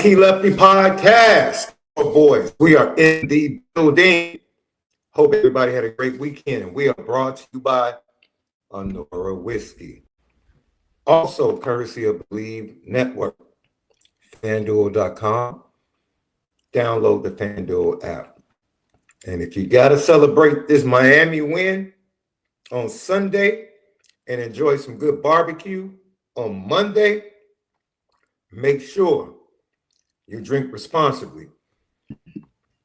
Lucky Lefty Podcast. Oh, boys, we are in the building. Hope everybody had a great weekend. And we are brought to you by ONORA Whiskey. Also, courtesy of Bleav Network, FanDuel.com. Download the FanDuel app. And if you got to celebrate this Miami win on Sunday and enjoy some good barbecue on Monday, make sure you drink responsibly.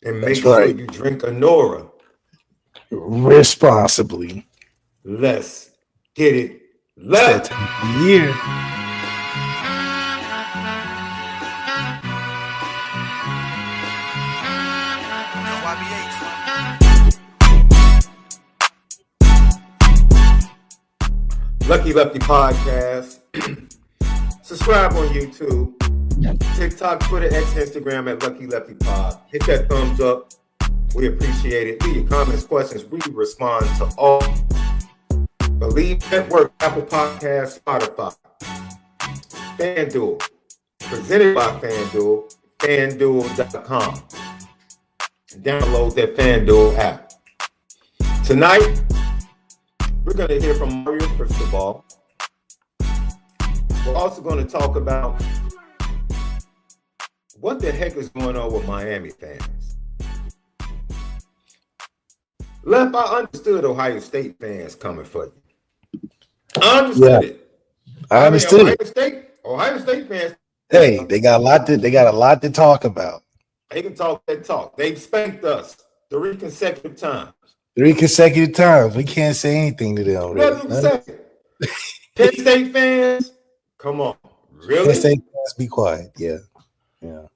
And make sure you drink ONORA responsibly. Let's get it left. Yeah. Lucky Lefty Podcast. Subscribe on YouTube, TikTok, Twitter, X, Instagram at Lucky Lefty Pod. Hit that thumbs up. We appreciate it. Leave your comments, questions. We respond to all. Bleav Network, Apple Podcasts, Spotify. FanDuel. Presented by FanDuel. FanDuel.com. Download that FanDuel app. Tonight, we're going to hear from Cristobal. We're also going to talk about what the heck is going on with Miami fans. Left, I understood Ohio State fans coming for you. I understood it. I understood it. Ohio State fans. Hey, they got a lot to talk about. They can talk that talk. They've spanked us 3 consecutive times. 3 consecutive times. We can't say anything to them. Really. Penn State fans, come on. Really? Penn State fans, be quiet. Yeah.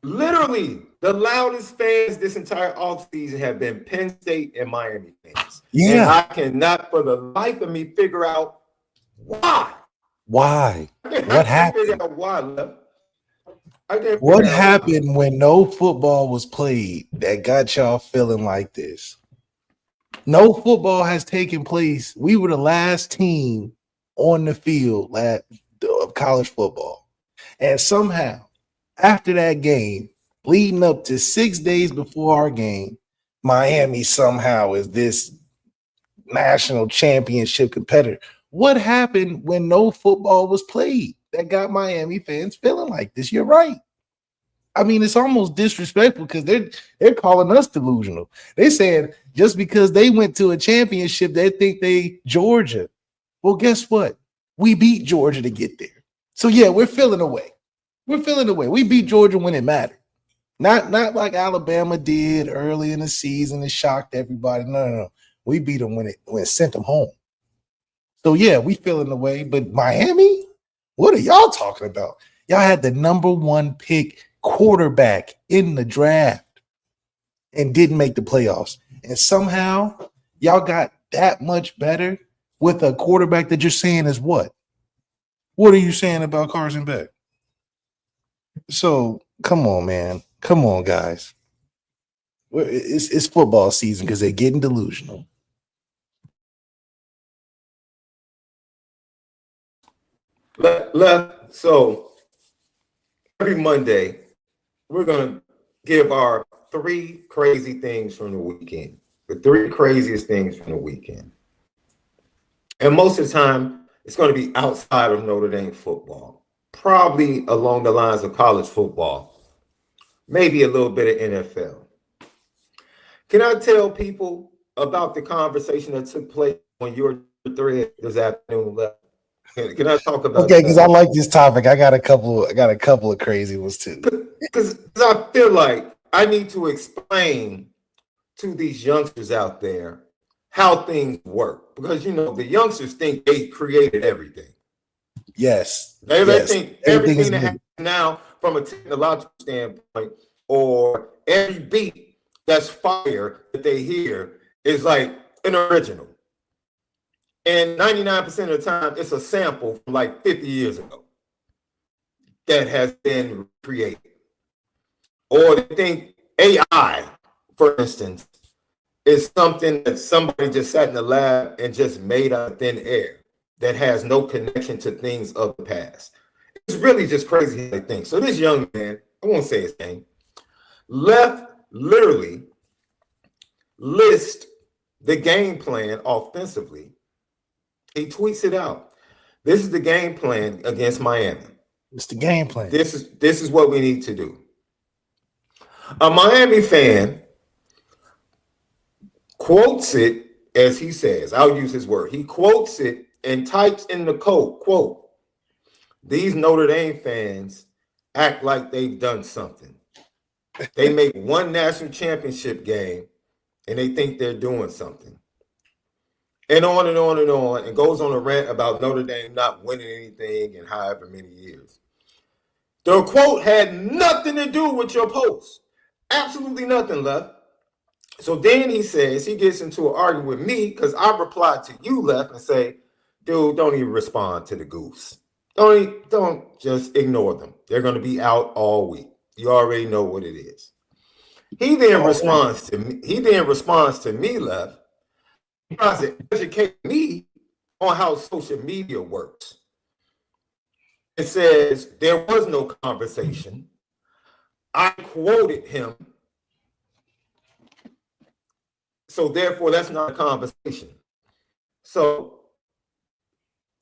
Literally, the loudest fans this entire offseason have been Penn State and Miami fans. Yeah. And I cannot for the life of me figure out why. Why? What happened? Figure out why, Left. What happened when no football was played that got y'all feeling like this? No football has taken place. We were the last team on the field of college football. And somehow, after that game, leading up to 6 days before our game, Miami somehow is this national championship competitor. What happened when no football was played that got Miami fans feeling like this? You're right. I mean, it's almost disrespectful because they're calling us delusional. They saying just because they went to a championship, they think they Georgia. Well, guess what? We beat Georgia to get there. So yeah, we're feeling away. We beat Georgia when it mattered. Not like Alabama did early in the season and shocked everybody. No. We beat them when it sent them home. So yeah, we feeling away. But Miami, what are y'all talking about? Y'all had the number 1 pick quarterback in the draft and didn't make the playoffs. And somehow y'all got that much better with a quarterback that you're saying is what? What are you saying about Carson Beck? So come on, man. Come on, guys. It's football season because they're getting delusional. So every Monday, we're going to give our 3 crazy things from the weekend. The 3 craziest things from the weekend. And most of the time, it's going to be outside of Notre Dame football. Probably along the lines of college football. Maybe a little bit of NFL. Can I tell people about the conversation that took place on your thread this afternoon? Can I talk about Okay, because I like this topic. I got a couple of crazy ones too. Because I feel like I need to explain to these youngsters out there how things work. Because the youngsters think they created everything. Yes. They think everything that happens now from a technological standpoint, or every beat that's fire that they hear is like an original. And 99% of the time, it's a sample from like 50 years ago that has been created. Or they think AI, for instance, is something that somebody just sat in the lab and just made out of thin air that has no connection to things of the past. It's really just crazy how they think. So this young man I won't say his name. Left literally list the game plan offensively. He tweets it out. This is the game plan against Miami. It's the game plan. This is what we need to do. A Miami fan quotes it as he says. I'll use his word. He quotes it and types in the code, quote, "These Notre Dame fans act like they've done something. They make one national championship game and they think they're doing something." And on and on and on, and goes on a rant about Notre Dame not winning anything in however many years. The quote had nothing to do with your post. Absolutely nothing, Left. So then he says, he gets into an argument with me because I replied to you, Left, and say, dude, don't even respond to the goofs. Don't just ignore them. They're going to be out all week. You already know what it is. He then responds to me, Left. He tries to educate me on how social media works. It says there was no conversation. I quoted him. So therefore, that's not a conversation. So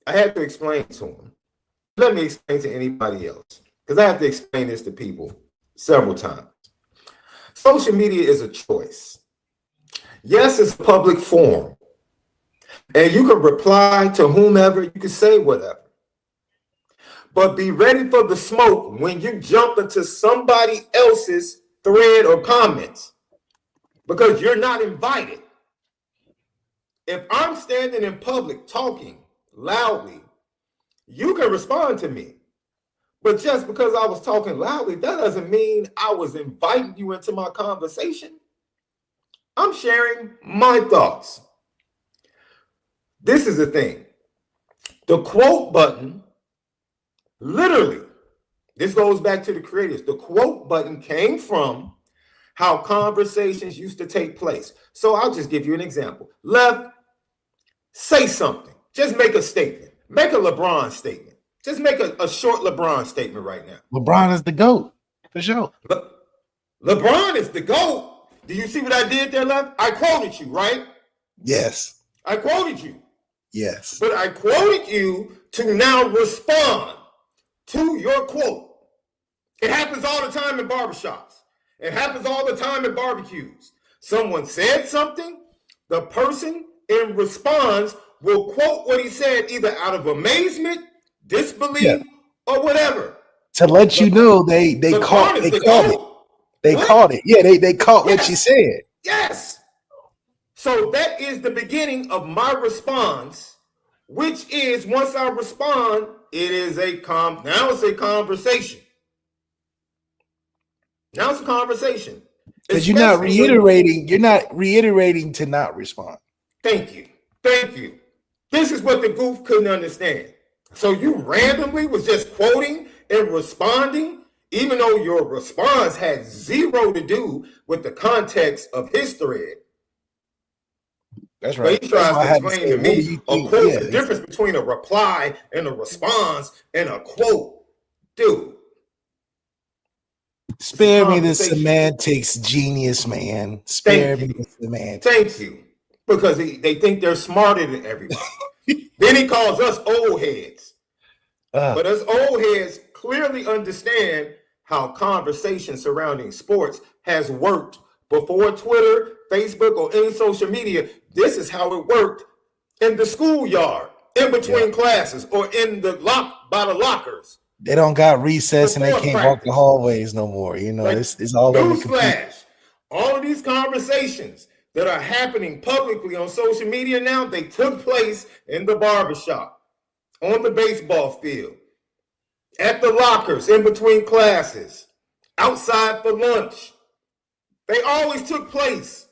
I had to explain to him. Let me explain to anybody else, because I have to explain this to people several times. Social media is a choice. Yes, it's a public forum. And you can reply to whomever, you can say whatever. But be ready for the smoke when you jump into somebody else's thread or comments, because you're not invited. If I'm standing in public talking loudly, you can respond to me. But just because I was talking loudly, that doesn't mean I was inviting you into my conversation. I'm sharing my thoughts. This is the thing. The quote button, literally, this goes back to the creators. The quote button came from how conversations used to take place. So I'll just give you an example. Left, say something. Just make a statement. Make a LeBron statement. Just make a short LeBron statement right now. LeBron is the GOAT, for sure. LeBron is the GOAT. Do you see what I did there, Left? I quoted you, right? Yes. I quoted you. Yes. But I quoted you to now respond to your quote. It happens all the time in barbershops. It happens all the time in barbecues. Someone said something, the person in response will quote what he said either out of amazement, disbelief, or whatever. To let you know they caught it. They caught it. Yeah, they caught what you said. Yes. So that is the beginning of my response, which is once I respond, it is now it's a conversation. Now it's a conversation. Because you're not reiterating to not respond. Thank you. This is what the goof couldn't understand. So you randomly was just quoting and responding, even though your response had zero to do with the context of his thread. That's right. But he tries to explain to me the difference between a reply and a response and a quote. Dude. Spare me the semantics, genius, man. Spare me the semantics. Thank you. Because they think they're smarter than everybody. Then he calls us old heads. But us old heads clearly understand how conversation surrounding sports has worked before Twitter, Facebook, or any social media. This is how it worked in the schoolyard, in between classes, or in the by the lockers. They don't got recess and they can't walk the hallways no more. You know, like, it's all over. Newsflash. All of these conversations that are happening publicly on social media now, they took place in the barbershop, on the baseball field, at the lockers, in between classes, outside for lunch. They always took place.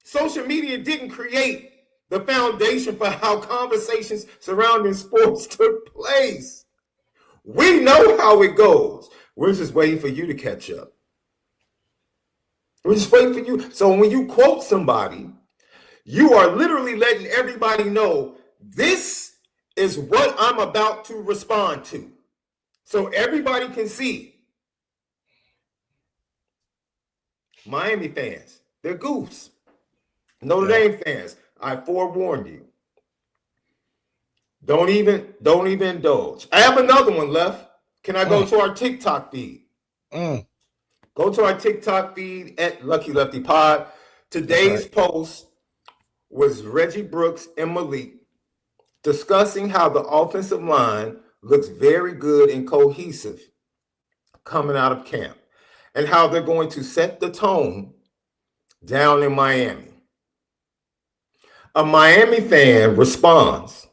Social media didn't create the foundation for how conversations surrounding sports took place. We know how it goes. We're just waiting for you to catch up. We're just waiting for you. So when you quote somebody, you are literally letting everybody know this is what I'm about to respond to. So everybody can see. Miami fans, they're goofs. Notre Dame fans, I forewarned you. Don't even indulge. I have another one left. Can I go to our TikTok feed? Go to our TikTok feed at Lucky Lefty Pod. Today's post was Reggie Brooks and MALIK discussing how the offensive line looks very good and cohesive coming out of camp, and how they're going to set the tone down in Miami. A Miami fan responds.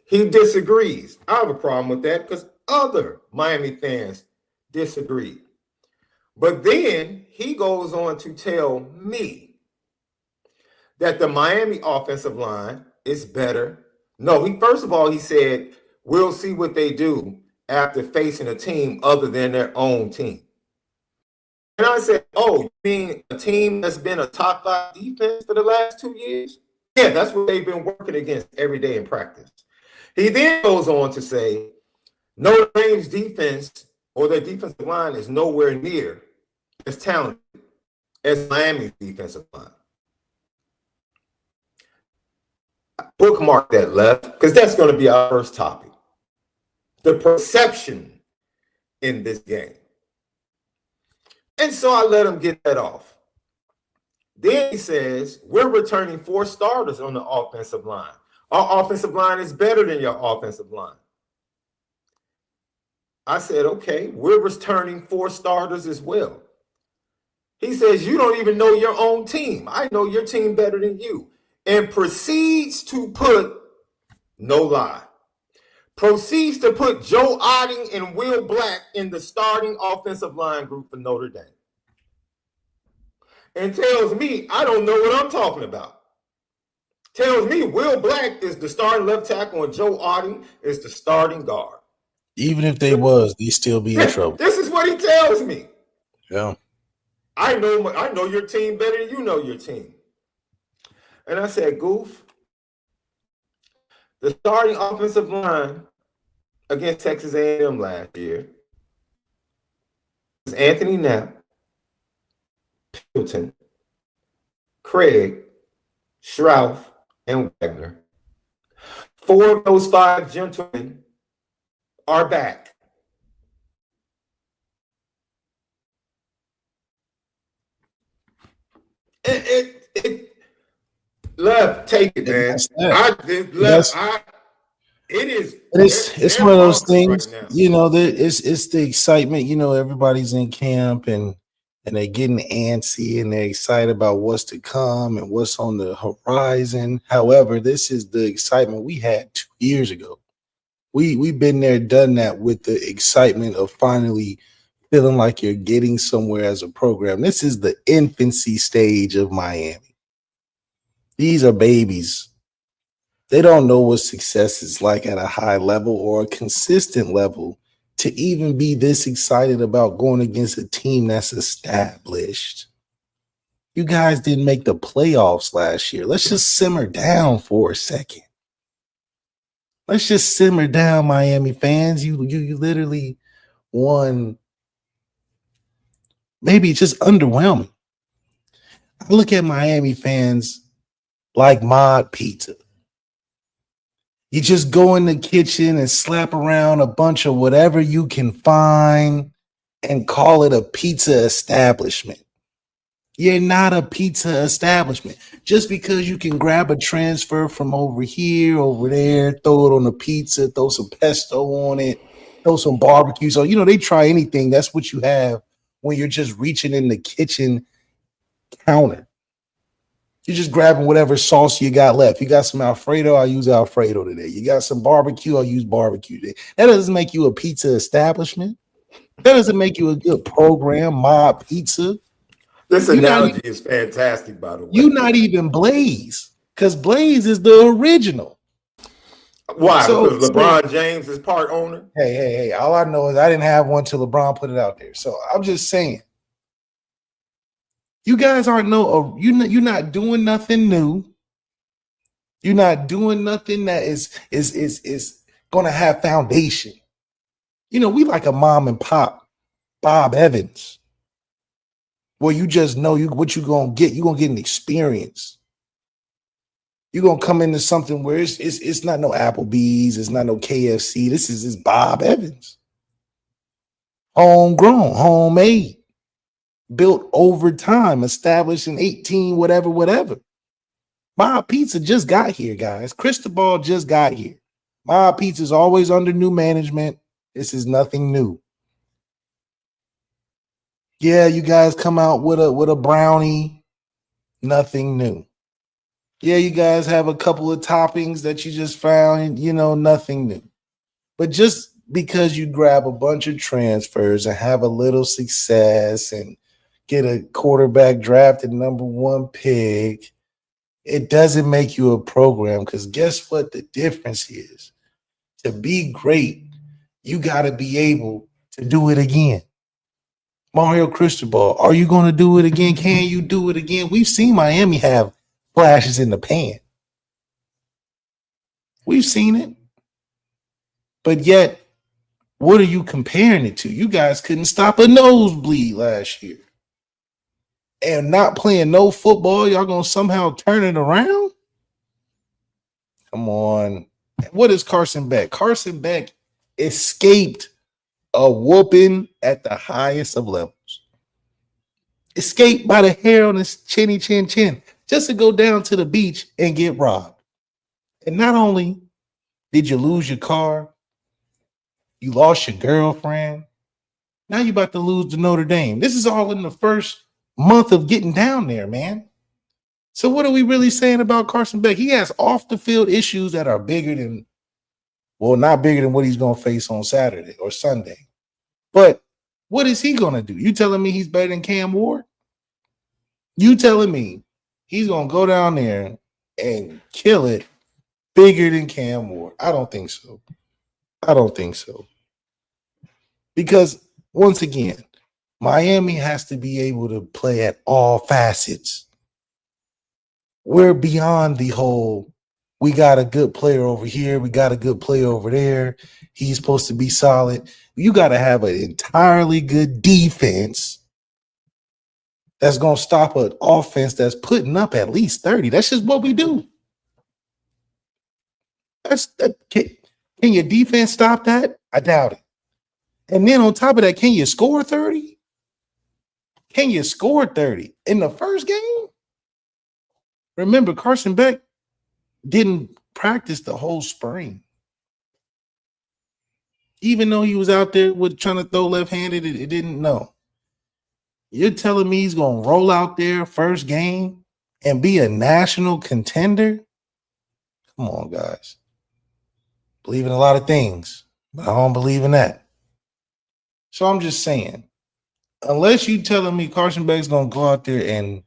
He disagrees. I have a problem with that because other Miami fans disagree. But then he goes on to tell me that the Miami offensive line is better. No, first of all, he said, we'll see what they do after facing a team other than their own team. And I said, oh, you mean a team that's been a top 5 defense for the last 2 years? Yeah, that's what they've been working against every day in practice. He then goes on to say, Notre Dame's defense or their defensive line is nowhere near as talented as Miami's defensive line. Bookmark that, left, because that's going to be our first topic. The perception in this game. And so I let him get that off. Then he says, we're returning 4 starters on the offensive line. Our offensive line is better than your offensive line. I said, okay, we're returning 4 starters as well. He says, you don't even know your own team. I know your team better than you. And proceeds to put, no lie, proceeds to put Joe Otting and Will Black in the starting offensive line group for Notre Dame. And tells me I don't know what I'm talking about. Tells me Will Black is the starting left tackle and Joe Otting is the starting guard. Even if they was, they still be in trouble. This is what he tells me. Yeah. I know your team better than you know your team. And I said, Goof, the starting offensive line against Texas A&M last year was Anthony Knapp, Pilton, Craig, Schrouf, and Wagner. 4 of those 5 gentlemen are back. Left, take it, man. It's one of those things, right, you know, it's the excitement, you know, everybody's in camp and they're getting antsy and they're excited about what's to come and what's on the horizon. However, this is the excitement we had 2 years ago. We've been there, done that with the excitement of finally feeling like you're getting somewhere as a program. This is the infancy stage of Miami. These are babies. They don't know what success is like at a high level or a consistent level to even be this excited about going against a team that's established. You guys didn't make the playoffs last year. Let's just simmer down for a second. Let's just simmer down, Miami fans. You literally won. Maybe it's just underwhelming. I look at Miami fans like mod pizza. You just go in the kitchen and slap around a bunch of whatever you can find and call it a pizza establishment. You're not a pizza establishment. Just because you can grab a transfer from over here, over there, throw it on a pizza, throw some pesto on it, throw some barbecue. So, you know, they try anything. That's what you have when you're just reaching in the kitchen counter. You're just grabbing whatever sauce you got left. You got some Alfredo, I'll use Alfredo today. You got some barbecue, I'll use barbecue today. That doesn't make you a pizza establishment. That doesn't make you a good program, mob pizza. This analogy is fantastic, by the way. You're not even Bleav, because Bleav is the original. Why? Because LeBron James is part owner? Hey. All I know is I didn't have one till LeBron put it out there. So I'm just saying. You guys aren't you're not doing nothing new. You're not doing nothing that is going to have foundation. You know, we like a mom and pop, Bob Evans. Well, you just know what you're gonna get. You're gonna get an experience. You're gonna come into something where it's not no Applebee's, it's not no KFC. This is Bob Evans. Homegrown, homemade, built over time, established in 18, whatever. Bob Pizza just got here, guys. Cristobal just got here. Bob Pizza is always under new management. This is nothing new. Yeah, you guys come out with a brownie, nothing new. Yeah, you guys have a couple of toppings that you just found, nothing new. But just because you grab a bunch of transfers and have a little success and get a quarterback drafted number 1 pick, it doesn't make you a program, because guess what the difference is? To be great, you got to be able to do it again. Mario Cristobal, are you going to do it again? Can you do it again? We've seen Miami have flashes in the pan. We've seen it. But yet, what are you comparing it to? You guys couldn't stop a nosebleed last year. And not playing no football, y'all going to somehow turn it around? Come on. What is Carson Beck? Carson Beck escaped a whooping at the highest of levels. Escaped by the hair on his chin, just to go down to the beach and get robbed. And not only did you lose your car, you lost your girlfriend. Now you're about to lose to Notre Dame. This is all in the first month of getting down there, man. So what are we really saying about Carson Beck? He has off the field issues that are bigger than, well, not bigger than what he's going to face on Saturday or Sunday. But what is he going to do? You telling me he's better than Cam Ward? You telling me he's going to go down there and kill it bigger than Cam Ward? I don't think so. Because once again, Miami has to be able to play at all facets. We're beyond the whole, we got a good player over here, we got a good player over there, he's supposed to be solid. You got to have an entirely good defense that's going to stop an offense that's putting up at least 30. That's just what we do. Can your defense stop that? I doubt it. And then on top of that, can you score 30? Can you score 30 in the first game? Remember, Carson Beck didn't practice the whole spring. Even though he was out there trying to throw left-handed, it didn't know. You're telling me he's going to roll out there first game and be a national contender? Come on, guys. Believe in a lot of things, but I don't believe in that. So I'm just saying, unless you telling me Carson Beck's going to go out there and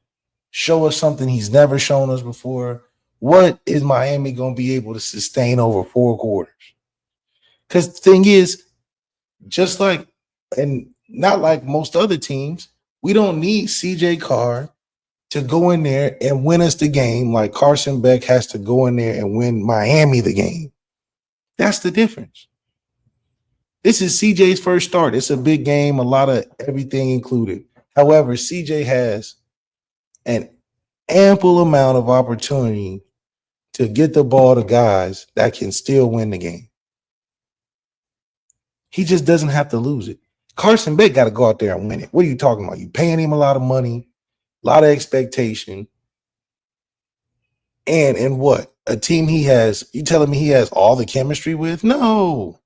show us something he's never shown us before, what is Miami going to be able to sustain over 4 quarters? Because the thing is, just like, and not like most other teams, we don't need CJ CARR to go in there and win us the game like Carson Beck has to go in there and win Miami the game. That's the difference. This is CJ's first start. It's a big game, a lot of everything included. However, CJ has an ample amount of opportunity to get the ball to guys that can still win the game. He just doesn't have to lose it. Carson Beck got to go out there and win it. What are you talking about? You paying him a lot of money, a lot of expectation. And what? A team he has, you telling me he has all the chemistry with? No.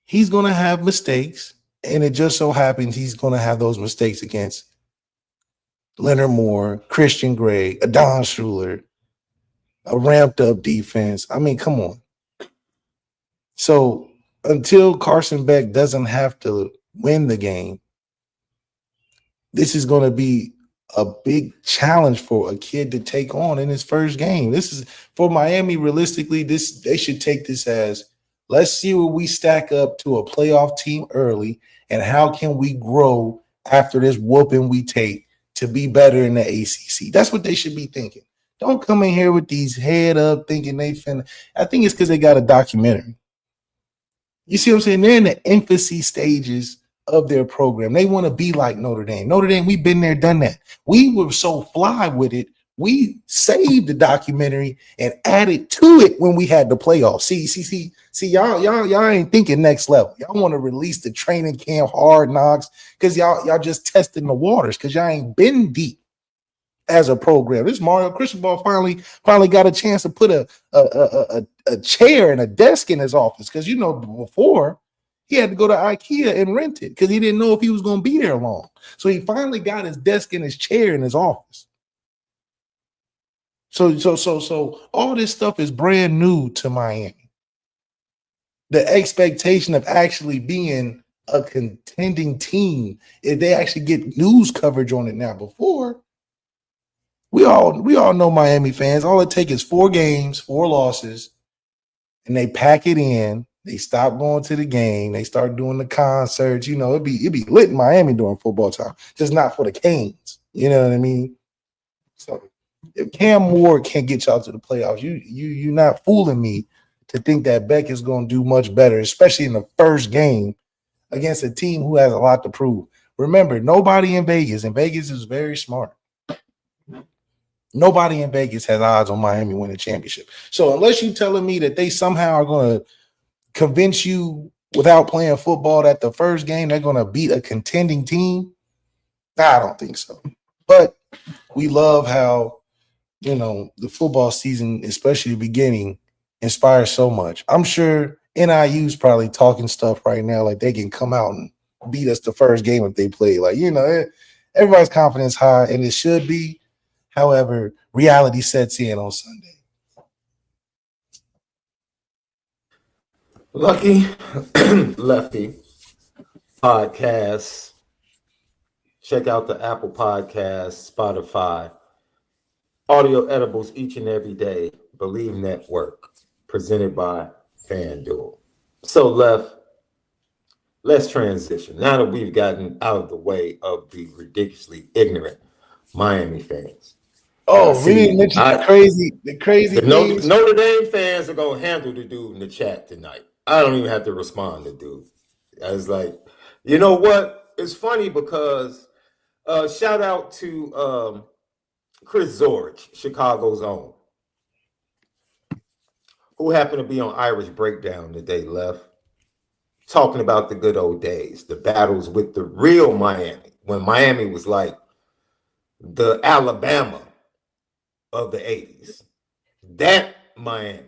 He's going to have mistakes, and it just so happens he's going to have those mistakes against Leonard Moore, Christian Gray, Adon Schuler, a ramped-up defense. I mean, come on. So until Carson Beck doesn't have to win the game, this is going to be a big challenge for a kid to take on in his first game. This is for Miami. Realistically, they should take this as, let's see where we stack up to a playoff team early, and how can we grow after this whooping we take to be better in the ACC. That's what they should be thinking. Don't come in here with these head up thinking they finna. I think it's because they got a documentary. You see what I'm saying? They're in the infancy stages of their program. They want to be like Notre Dame. Notre Dame, we've been there, done that. We were so fly with it. We saved the documentary and added to it when we had the playoffs. See, y'all ain't thinking next level. Y'all want to release the training camp hard knocks because y'all just testing the waters because y'all ain't been deep as a program. This Mario Cristobal finally got a chance to put a chair and a desk in his office because before he had to go to IKEA and rent it because he didn't know if he was going to be there long. So he finally got his desk and his chair in his office. So all this stuff is brand new to Miami. The expectation of actually being a contending team, if they actually get news coverage on it now. Before, we all know Miami fans. All it takes is 4 games, 4 losses, and they pack it in. They stop going to the game. They start doing the concerts. It'd be lit in Miami during football time, just not for the Canes. You know what I mean? So if Cam Ward can't get y'all to the playoffs, you're not fooling me to think that Beck is going to do much better, especially in the first game against a team who has a lot to prove. Remember, nobody in Vegas, and Vegas is very smart. Nobody in Vegas has odds on Miami winning a championship. So unless you're telling me that they somehow are going to convince you without playing football that the first game they're going to beat a contending team, I don't think so. But we love how the football season, especially the beginning, inspires so much. I'm sure NIU's probably talking stuff right now like they can come out and beat us the first game if they play. Everybody's confidence high, and it should be. However, reality sets in on Sunday. Lucky Lefty podcast. Check out the Apple Podcast, Spotify. Audio edibles each and every day. Bleav Network, presented by FanDuel. So, let's transition. Now that we've gotten out of the way of the ridiculously ignorant Miami fans. Oh, we didn't mention the crazy things. Notre Dame fans are going to handle the dude in the chat tonight. I don't even have to respond to dude. I was like, you know what? It's funny because shout out to Chris Zorich, Chicago's own, who happened to be on Irish Breakdown today, talking about the good old days, the battles with the real Miami, when Miami was like the Alabama of the 80s. That Miami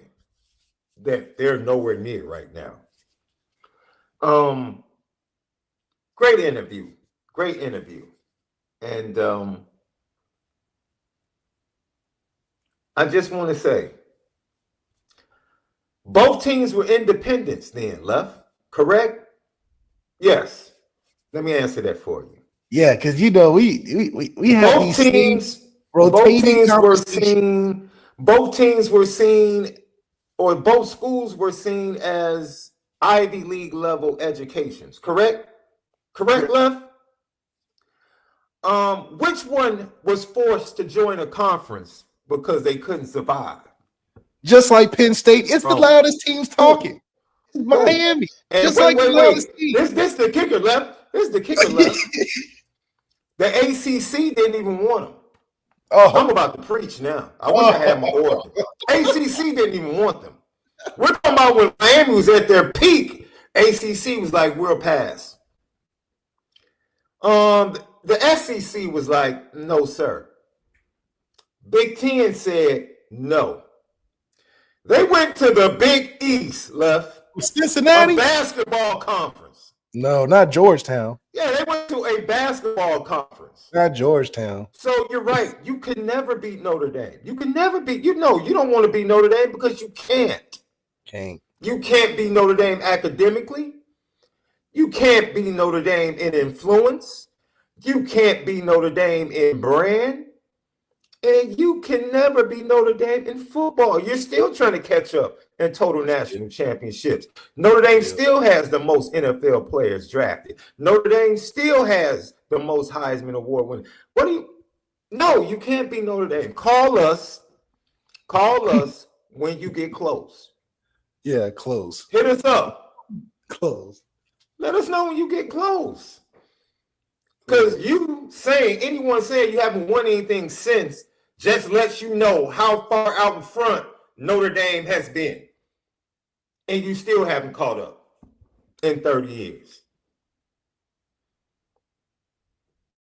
that they're nowhere near right now. Great interview. And I just want to say, both teams were independents then, correct? Yes. Let me answer that for you. Yeah, because we have both teams were seen, or both schools were seen as Ivy League level educations, correct? Correct, Lev? Which one was forced to join a conference because they couldn't survive? Just like Penn State, it's the loudest teams talking. It's Miami. And just like the loudest teams. This the kicker, Lev. This is the kicker, Lev. The ACC didn't even want them. Oh. I'm about to preach now. I wish I had my order. ACC didn't even want them. We're talking about when Miami was at their peak. ACC was like, we'll pass. The SEC was like, no, sir. Big Ten said no. They went to the Big East, Cincinnati? A basketball conference. No, not Georgetown. Yeah, they went to a basketball conference. Not Georgetown. So you're right. You can never beat Notre Dame. You can never beat, you don't want to beat Notre Dame because you can't. You can't beat Notre Dame academically. You can't beat Notre Dame in influence. You can't beat Notre Dame in brand. And you can never beat Notre Dame in football. You're still trying to catch up in total national championships. Notre Dame still has the most NFL players drafted. Notre Dame still has the most Heisman Award winners. No, you can't beat Notre Dame. Call us when you get close. Yeah, close. Hit us up. Close. Let us know when you get close. Because anyone saying you haven't won anything since just lets you know how far out in front Notre Dame has been. And you still haven't caught up in 30 years.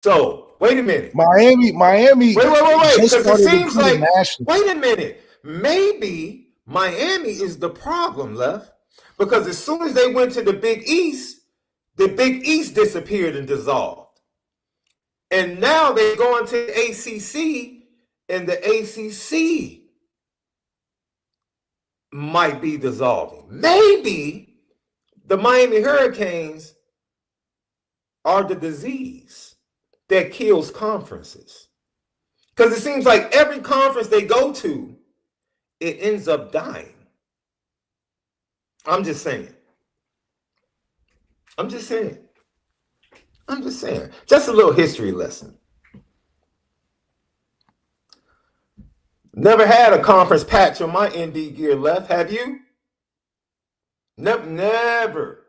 So, wait a minute. Miami. Wait. Because it seems like, nationally. wait a minute. Maybe Miami is the problem, Left. Because as soon as they went to the Big East disappeared and dissolved. And now they're going to the ACC, and the ACC might be dissolving. Maybe the Miami Hurricanes are the disease that kills conferences. Because it seems like every conference they go to, it ends up dying. I'm just saying. Just a little history lesson. Never had a conference patch on my ND gear Left. Have you? Never.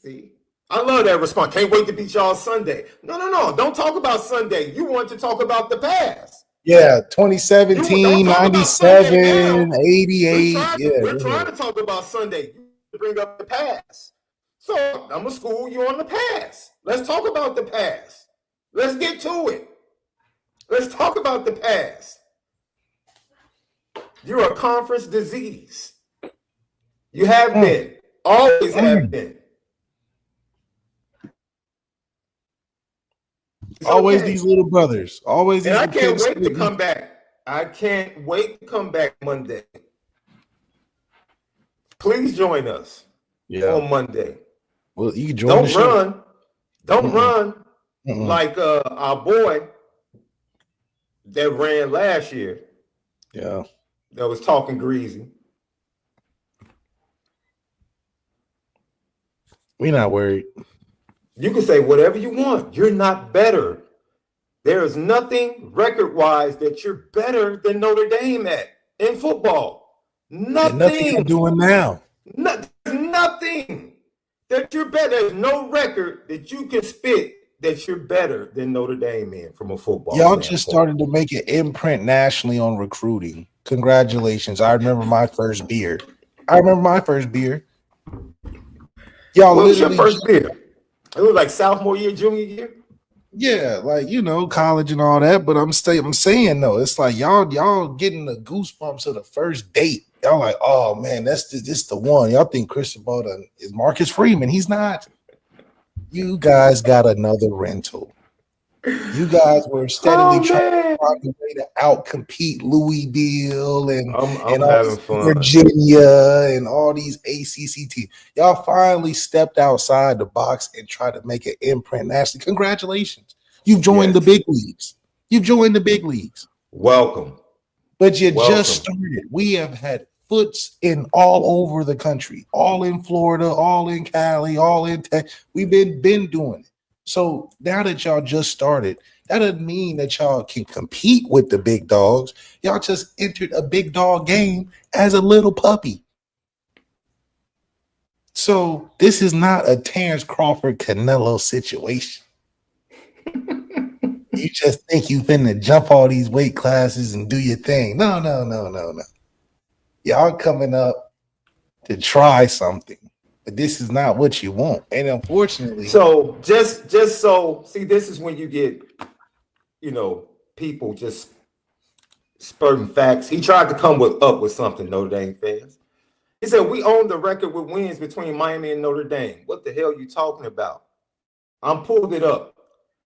See? I love that response. Can't wait to beat y'all Sunday. No. Don't talk about Sunday. You want to talk about the past. Yeah, 2017, 97, 88. We're trying to talk about Sunday. You bring up the past. So I'm going to school you on the past. Let's talk about the past. Let's get to it. Let's talk about the past. You're a conference disease. You have been. Always have been. Always these little brothers. Always these. And I can't wait to come back. I can't wait to come back Monday. Please join us on Monday. Well, you can join. Don't run like our boy that ran last year. Yeah. That was talking greasy. We're not worried. You can say whatever you want. You're not better. There is nothing record-wise that you're better than Notre Dame at in football. Nothing you're doing now. Nothing that you're better. There's no record that you can spit that you're better than Notre Dame in from a football Y'all standpoint. Just started to make an imprint nationally on recruiting. Congratulations. I remember my first beer. Y'all, what was your first beer? It was like sophomore year, junior year? Yeah, like, college and all that. But I'm saying though, it's like y'all getting the goosebumps of the first date. Y'all like, oh man, this the one. Y'all think Cristobal is Marcus Freeman. He's not. You guys got another rental. You guys were steadily trying to find a way to outcompete Louisville and having fun. Virginia and all these ACC teams. Y'all finally stepped outside the box and tried to make an imprint nationally. Congratulations. You've joined the big leagues. Welcome. But you just started. We have had foots in all over the country, all in Florida, all in Cali, all in Texas. We've been doing it. So now that y'all just started, that doesn't mean that y'all can compete with the big dogs. Y'all just entered a big dog game as a little puppy. So this is not a Terrence Crawford Canelo situation. You just think you finna jump all these weight classes and do your thing. No. Y'all coming up to try something. But this is not what you want. And unfortunately. So just so, see, this is when you get, people just spurting facts. He tried to come up with something, Notre Dame fans. He said, we own the record with wins between Miami and Notre Dame. What the hell are you talking about? I'm pulled it up.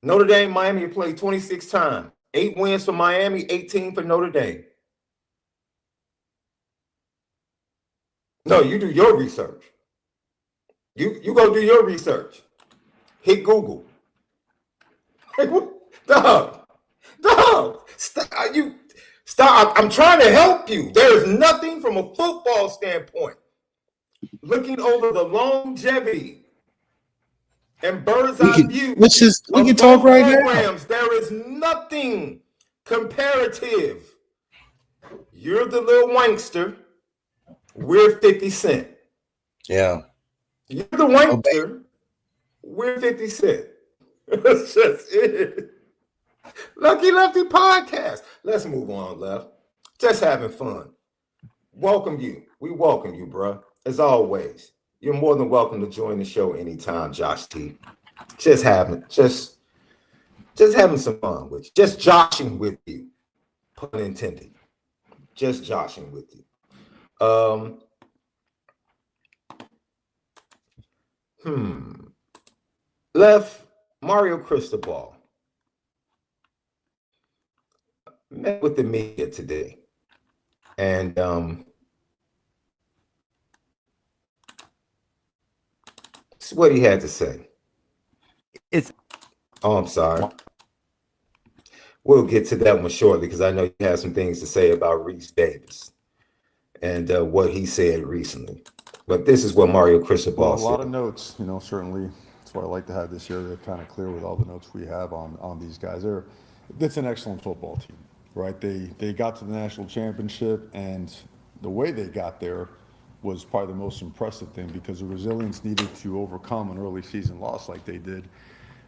Notre Dame, Miami have played 26 times. 8 wins for Miami, 18 for Notre Dame. No, you do your research. You go do your research. Hit Google. Dog. Stop. I'm trying to help you. There is nothing from a football standpoint. Looking over the longevity and bird's eye view. We can talk right now. There is nothing comparative. You're the little wankster. We're 50 Cent. Yeah. You're the wankster. We're 50 Cent. That's just it. Lucky Lefty podcast. Let's move on, Left. Just having fun. Welcome you. We welcome you, bro. As always, you're more than welcome to join the show anytime, Josh T. Just having some fun with you. Just joshing with you. Pun intended. Just joshing with you. Left, Mario Cristobal met with the media today, and this is what he had to say. I'm sorry. We'll get to that one shortly because I know you have some things to say about Reese Davis and what he said recently. But this is what Mario Cristobal said. A lot of notes, certainly. That's why I like to have this area kind of clear with all the notes we have on these guys. It's an excellent football team, right? They got to the national championship, and the way they got there was probably the most impressive thing because the resilience needed to overcome an early season loss like they did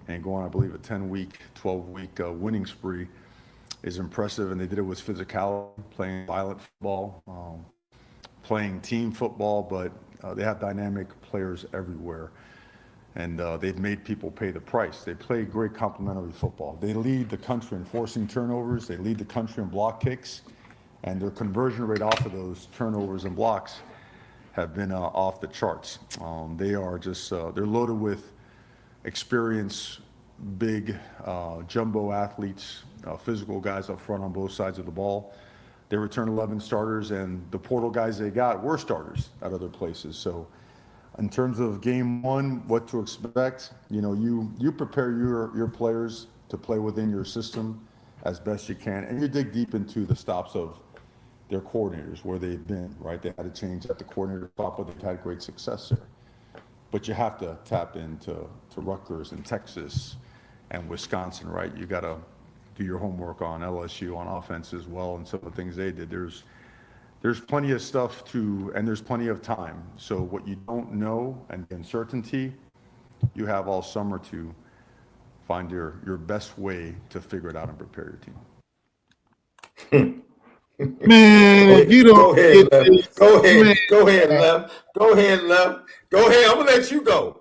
and go on, I believe, a 10-week, 12-week winning spree is impressive. And they did it with physicality, playing violent football, playing team football, but they have dynamic players everywhere. And they've made people pay the price. They play great complementary football. They lead the country in forcing turnovers. They lead the country in block kicks. And their conversion rate off of those turnovers and blocks have been off the charts. They are just, they're loaded with experience, big jumbo athletes, physical guys up front on both sides of the ball. They returned 11 starters, and the portal guys they got were starters at other places. So in terms of game one, what to expect, you prepare your players to play within your system as best you can, and you dig deep into the stops of their coordinators, where they've been, right? They had to change at the coordinator spot, but they've had great success there. But you have to tap into Rutgers and Texas and Wisconsin, right? You got to do your homework on LSU on offense as well, and some of the things they did. There's plenty of stuff and there's plenty of time. So what you don't know and the uncertainty, you have all summer to find your best way to figure it out and prepare your team. Man, if you don't go ahead, Left. Go ahead, Left. Go ahead. I'm gonna let you go.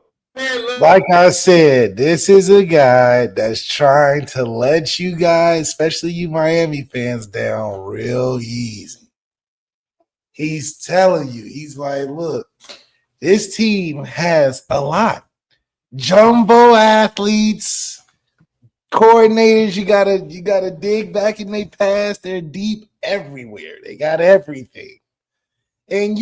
Like I said, this is a guy that's trying to let you guys, especially you Miami fans, down real easy. He's telling you, he's like, look, this team has a lot. Jumbo athletes, coordinators, you gotta dig back in their past. They're deep everywhere. They got everything. And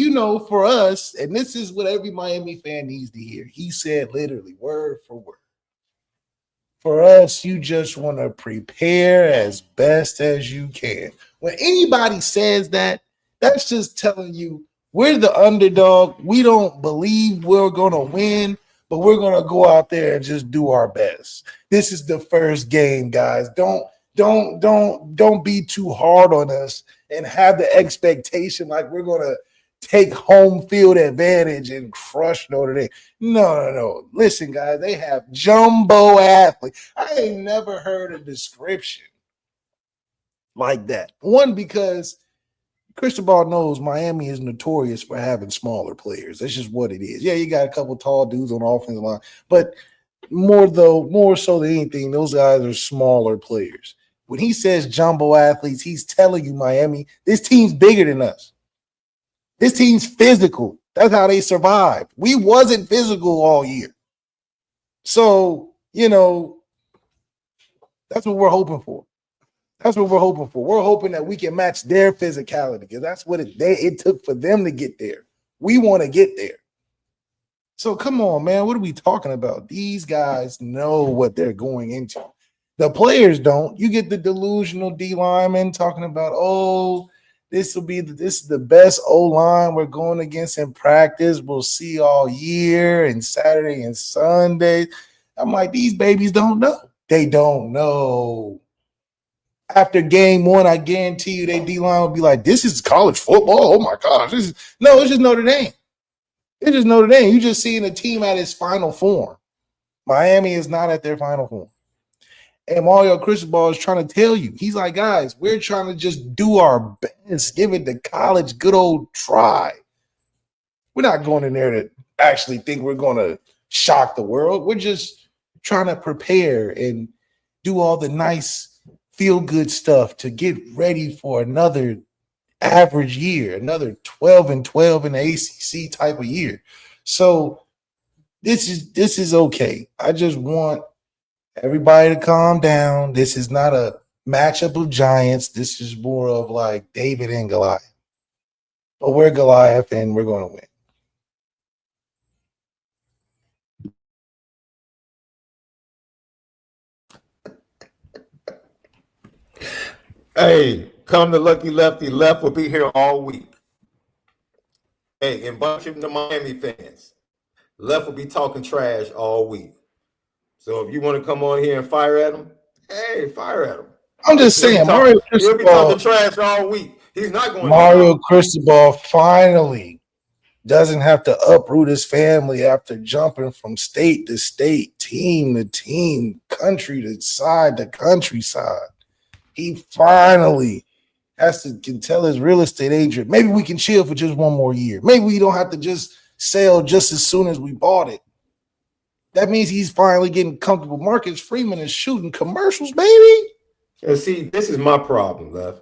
for us, and this is what every Miami fan needs to hear. He said literally word for word. For us, you just want to prepare as best as you can. When anybody says that, that's just telling you we're the underdog. We don't believe we're going to win, but we're going to go out there and just do our best. This is the first game, guys. Don't be too hard on us and have the expectation like we're going to take home field advantage and crush Notre Dame. No. Listen, guys, they have jumbo athletes. I ain't never heard a description like that. One, because Cristobal knows Miami is notorious for having smaller players. That's just what it is. Yeah, you got a couple tall dudes on the offensive line, but more so than anything, those guys are smaller players. When he says jumbo athletes, he's telling you, Miami, this team's bigger than us. This team's physical. That's how they survived. We wasn't physical all year. So, that's what we're hoping for. We're hoping that we can match their physicality because that's what it took for them to get there. We want to get there. So come on, man. What are we talking about? These guys know what they're going into. The players don't. You get the delusional D lineman talking about, this is the best O-line we're going against in practice. We'll see all year and Saturday and Sunday. I'm like, these babies don't know. They don't know. After game one, I guarantee you their D-line will be like, this is college football? Oh, my gosh. It's just Notre Dame. It's just Notre Dame. You just seeing a team at its final form. Miami is not at their final form. And Mario Cristobal is trying to tell you. He's like, guys, we're trying to just do our best. Give it the college good old try. We're not going in there to actually think we're going to shock the world. We're just trying to prepare and do all the nice feel-good stuff to get ready for another average year, another 12-12 in the ACC type of year. So this is okay. I just want everybody to calm down. This is not a matchup of giants. This is more of like David and Goliath. But we're Goliath, and we're going to win. Hey, come to Lucky Lefty. Left will be here all week. Hey, and bunch of the Miami fans. Left will be talking trash all week. So if you want to come on here and fire at him, hey, fire at him. I'm just saying, he'll be talking trash all week. He's not going. Mario Cristobal finally doesn't have to uproot his family after jumping from state to state, team to team, country to countryside. He finally can tell his real estate agent, maybe we can chill for just one more year. Maybe we don't have to just sell just as soon as we bought it. That means he's finally getting comfortable. Marcus Freeman is shooting commercials, baby. And see, this is my problem, Lev.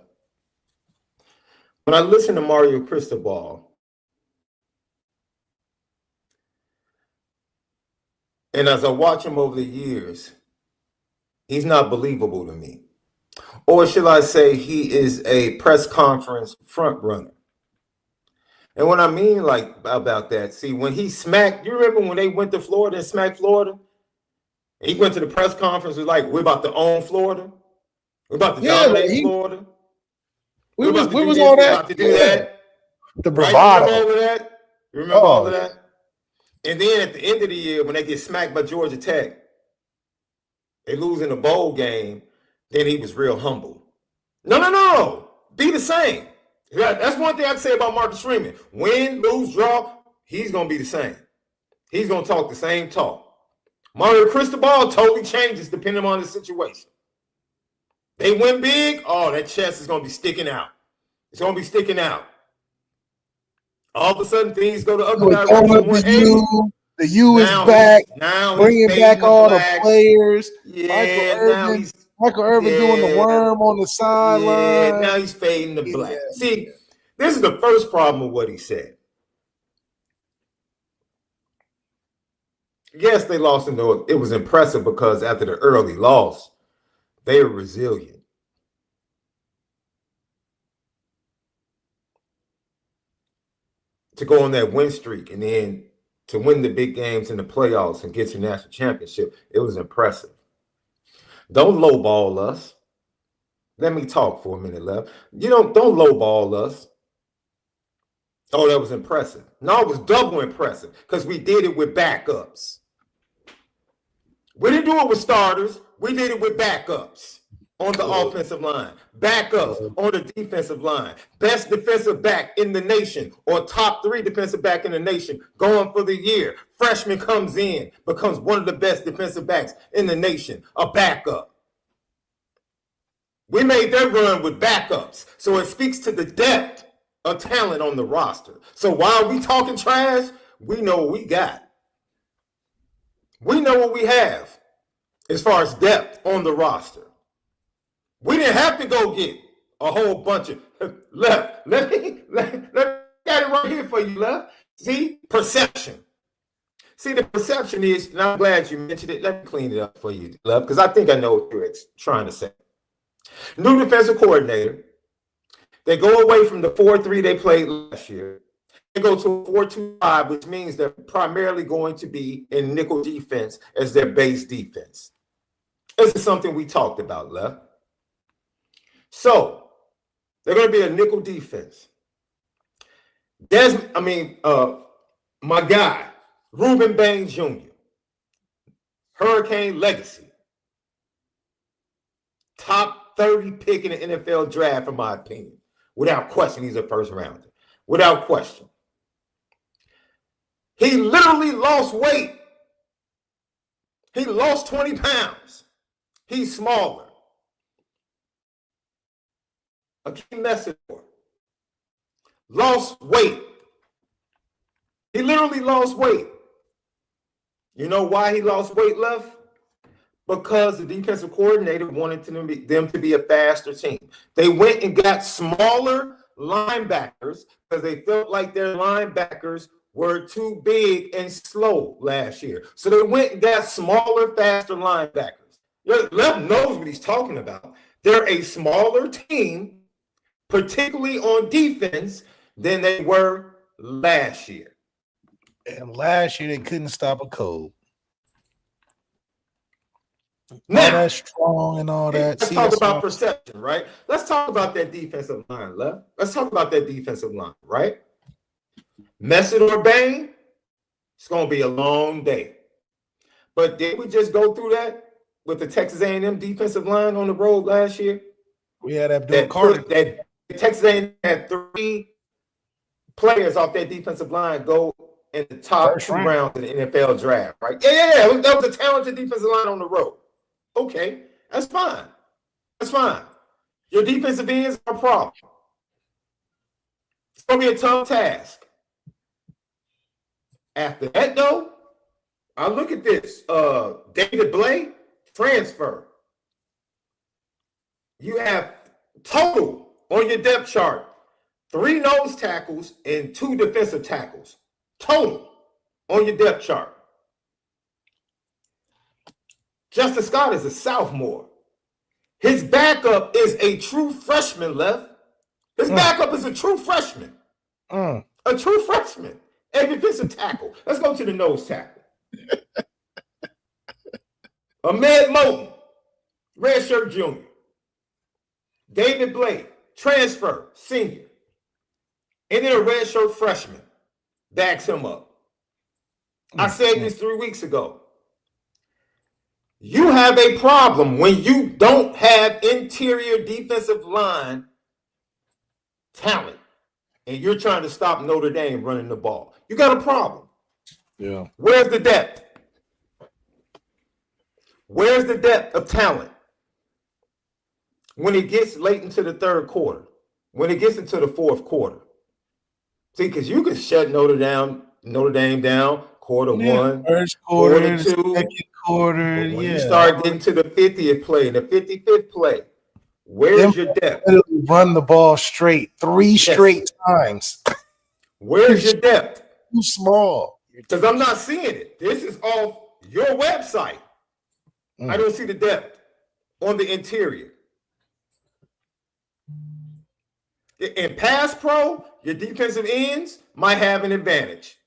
When I listen to Mario Cristobal, and as I watch him over the years, he's not believable to me. Or should I say he is a press conference front runner. And what I mean like about that, see, when he smacked, you remember when they went to Florida and smacked Florida? And he went to the press conference, was like, we're about to own Florida. We're about to dominate Florida. We was all that. About to do that. The bravado. Right? You remember all of that? You remember all of that? And then at the end of the year, when they get smacked by Georgia Tech, they lose in the bowl game, then he was real humble. No. Be the same. That's one thing I can say about Marcus Freeman. Win, lose, draw, he's going to be the same. He's going to talk the same talk. Mario Cristobal totally changes depending on the situation. They win big, that chest is going to be sticking out. It's going to be sticking out. All of a sudden, things go the other direction. The U is back. Now bringing back all the players. Yeah, Michael Irvin doing the worm on the sideline. Yeah, now he's fading to black. See, this is the first problem with what he said. Yes, they lost, and it was impressive because after the early loss, they were resilient. To go on that win streak and then to win the big games in the playoffs and get to national championship, it was impressive. Don't lowball us. Let me talk for a minute, Lev. Don't lowball us. Oh, that was impressive. No, it was double impressive because we did it with backups. We didn't do it with starters. We did it with backups on the offensive line, backups on the defensive line, best defensive back in the nation or top 3 defensive back in the nation going for the year. Freshman comes in, becomes one of the best defensive backs in the nation, a backup. We made that run with backups. So it speaks to the depth of talent on the roster. So while we talking trash, we know what we got. We know what we have as far as depth on the roster. We didn't have to go get a whole bunch of left. Let me got it right here for you, left. See, perception. See, the perception is, and I'm glad you mentioned it. Let me clean it up for you, left, because I think I know what you're trying to say. New defensive coordinator. They go away from the 4-3 they played last year. They go to a 4-2-5, which means they're primarily going to be in nickel defense as their base defense. This is something we talked about, left. So they're going to be a nickel defense. My guy, Ruben Baines Jr., Hurricane legacy, top top 30 pick in the NFL draft, in my opinion. Without question, he's a first rounder. Without question. He literally lost weight. He lost 20 pounds. He's smaller. A key message. Lost weight. He literally lost weight. You know why he lost weight, Left? Because the defensive coordinator wanted them to be a faster team. They went and got smaller linebackers because they felt like their linebackers were too big and slow last year. So they went and got smaller, faster linebackers. Left knows what he's talking about. They're a smaller team, particularly on defense, than they were last year. And last year they couldn't stop a cold. Now, all that strong and all that. Let's talk about perception, right? Let's talk about that defensive line, Left. Let's talk about that defensive line, right? Mess it or bang, it's going to be a long day. But did we just go through that with the Texas A&M defensive line on the road last year? We had Abdul Carter. That Texas A&M had 3 players off that defensive line go in the top 2 rounds in the NFL draft, right? Yeah. That was a talented defensive line on the road. Okay, that's fine. That's fine. Your defensive ends are a problem. It's going to be a tough task. After that, though, I look at this. David Bleav, transfer. You have total on your depth chart 3 nose tackles and 2 defensive tackles. Total on your depth chart. Justin Scott is a sophomore. His backup is a true freshman, Left. His backup is a true freshman. A true freshman. A defensive tackle. Let's go to the nose tackle. Ahmed Moten, redshirt junior. David Bleav, transfer, senior. And then a redshirt freshman backs him up. I said this 3 weeks ago. You have a problem when you don't have interior defensive line talent and you're trying to stop Notre Dame running the ball. You got a problem. Yeah. Where's the depth? Where's the depth of talent? When it gets late into the 3rd quarter, when it gets into the 4th quarter. See, because you can shut Notre Dame down, quarter 1, first quarter, 2, second quarter. But when you start getting to the 50th play and the 55th play, where's your depth? Run the ball straight 3 straight times. Where's your depth? Too small. Because I'm not seeing it. This is off your website. I don't see the depth on the interior. In pass pro, your defensive ends might have an advantage.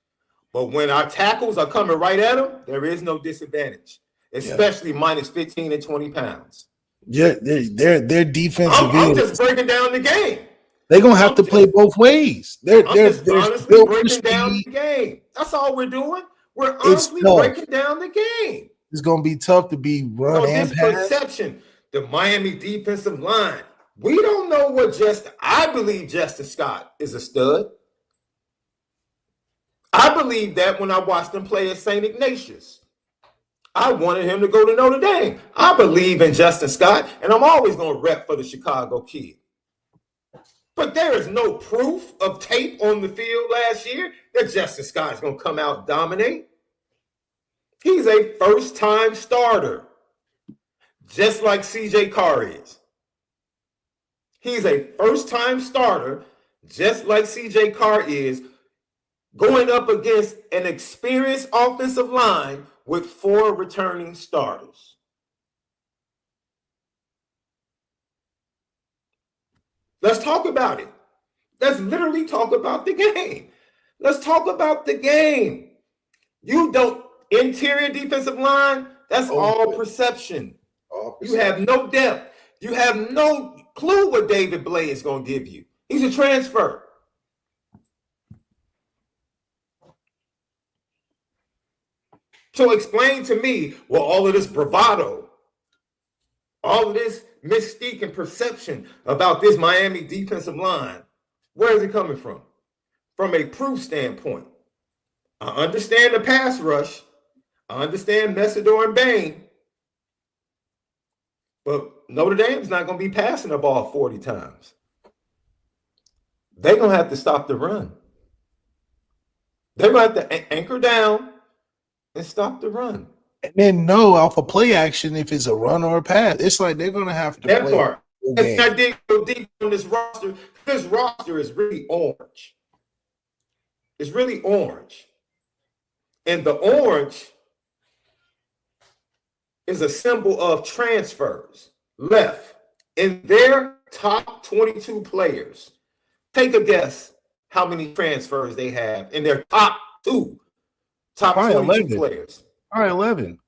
But when our tackles are coming right at them, there is no disadvantage, especially minus 15 and 20 pounds. Yeah, their defensive I'm just breaking down the game. They're going to have to play both ways. They're honestly breaking down the game. That's all we're doing. We're honestly breaking down the game. It's going to be tough to be run and this pass. Perception, the Miami defensive line. We don't know what I believe Justin Scott is a stud. I believe that when I watched him play at St. Ignatius. I wanted him to go to Notre Dame. I believe in Justin Scott, and I'm always going to rep for the Chicago kid. But there is no proof of tape on the field last year that Justin Scott is going to come out and dominate. He's a first-time starter, just like CJ CARR is. He's a first-time starter, just like CJ CARR is, going up against an experienced offensive line with 4 returning starters. Let's talk about it. Let's literally talk about the game. Let's talk about the game. You don't, interior defensive line, that's all perception. You have no depth. You have no clue what David Bleav is going to give you. He's a transfer. So explain to me, well, all of this bravado, all of this mystique and perception about this Miami defensive line, where is it coming from? From a proof standpoint. I understand the pass rush. I understand Messidor and Bain. But Notre Dame's not going to be passing the ball 40 times. They're going to have to stop the run. They're going to have to anchor down and stop the run. And then know off a play action if it's a run or a pass. It's like they're going to have to that play part. Game. I did go deep on this roster. This roster is really orange. It's really orange. And the orange is a symbol of transfers. Left. In their top 22 players, take a guess how many transfers they have in their top 22 11. players. All right, 11.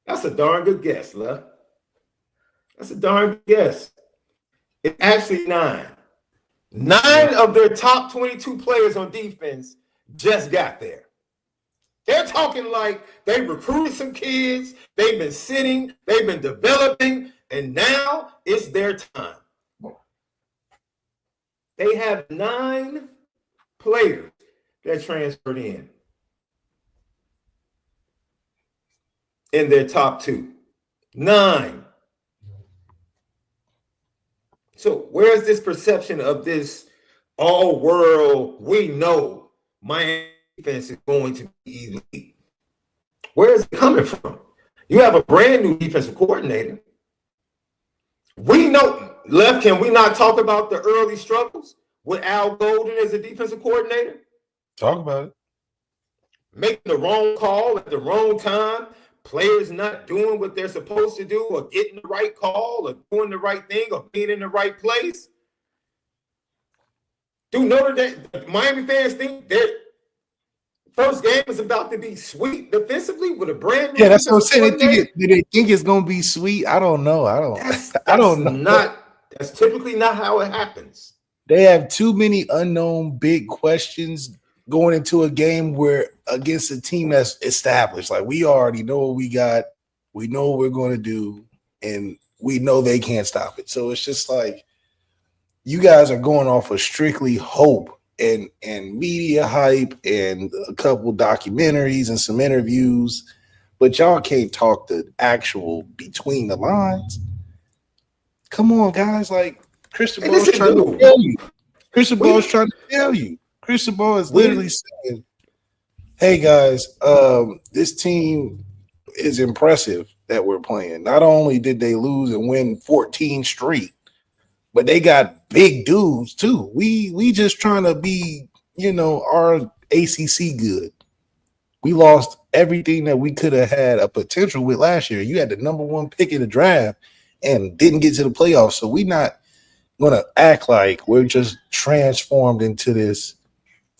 That's a darn good guess, Left. That's a darn good guess. It's actually 9. 9 of their top 22 players on defense just got there. They're talking like they recruited some kids, they've been sitting, they've been developing, and now it's their time. They have 9 players that transferred in their top 2. 9. So where's this perception of this all-world, we know Miami defense is going to be elite? Where is it coming from? You have a brand new defensive coordinator. We know, Left, can we not talk about the early struggles with Al Golden as a defensive coordinator? Talk about it. Making the wrong call at the wrong time, players not doing what they're supposed to do, or getting the right call, or doing the right thing, or being in the right place. Do Notre Dame, Miami fans think their first game is about to be sweet defensively with a brand new? Yeah, that's what I'm saying. Do they think it's going to be sweet? I don't know. I don't know. That's typically not how it happens. They have too many unknown big questions going into a game where against a team that's established. Like, we already know what we got. We know what we're going to do, and we know they can't stop it. So it's just like you guys are going off of strictly hope and media hype and a couple documentaries and some interviews, but y'all can't talk the actual between the lines. Come on, guys. Like, Cristobal's trying to tell you. Cristobal's trying to tell you. Cristobal is literally saying, hey, guys, this team is impressive that we're playing. Not only did they lose and win 14 straight, but they got big dudes too. We just trying to be, our ACC good. We lost everything that we could have had a potential with last year. You had the number 1 pick in the draft and didn't get to the playoffs. So we're not going to act like we're just transformed into this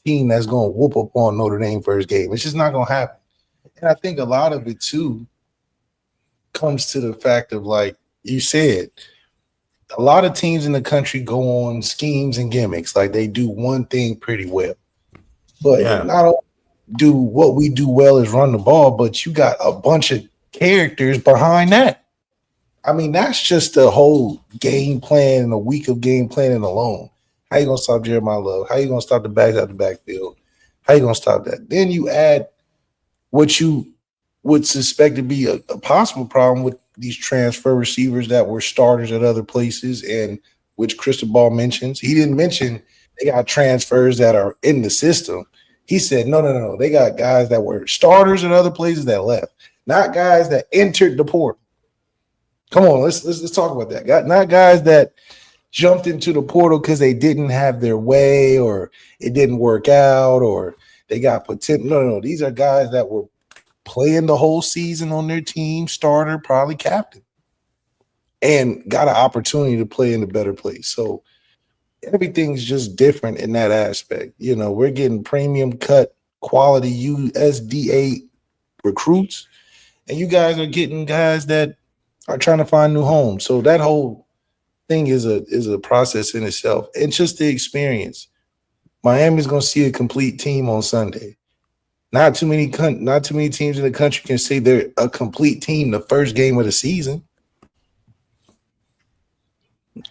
team that's going to whoop up on Notre Dame first game. It's just not going to happen. And I think a lot of it too comes to the fact of, like you said, a lot of teams in the country go on schemes and gimmicks. Like, they do one thing pretty well. But not only do what we do well is run the ball, but you got a bunch of characters behind that. I mean, that's just the whole game plan and a week of game planning alone. How you going to stop Jeremiah Love? How you going to stop the backs out the backfield? How you going to stop that? Then you add what you would suspect to be a possible problem with these transfer receivers that were starters at other places, and which Cristobal mentions. He didn't mention they got transfers that are in the system. He said, no. They got guys that were starters at other places that left, not guys that entered the portal. Come on, let's talk about that. Not guys that jumped into the portal because they didn't have their way or it didn't work out or they got potential. No. These are guys that were playing the whole season on their team, starter, probably captain, and got an opportunity to play in a better place. So everything's just different in that aspect. We're getting premium cut quality USDA recruits, and you guys are getting guys that are trying to find new homes. So that whole thing is a process in itself. And just the experience. Miami's going to see a complete team on Sunday. Not too many teams in the country can say they're a complete team the first game of the season.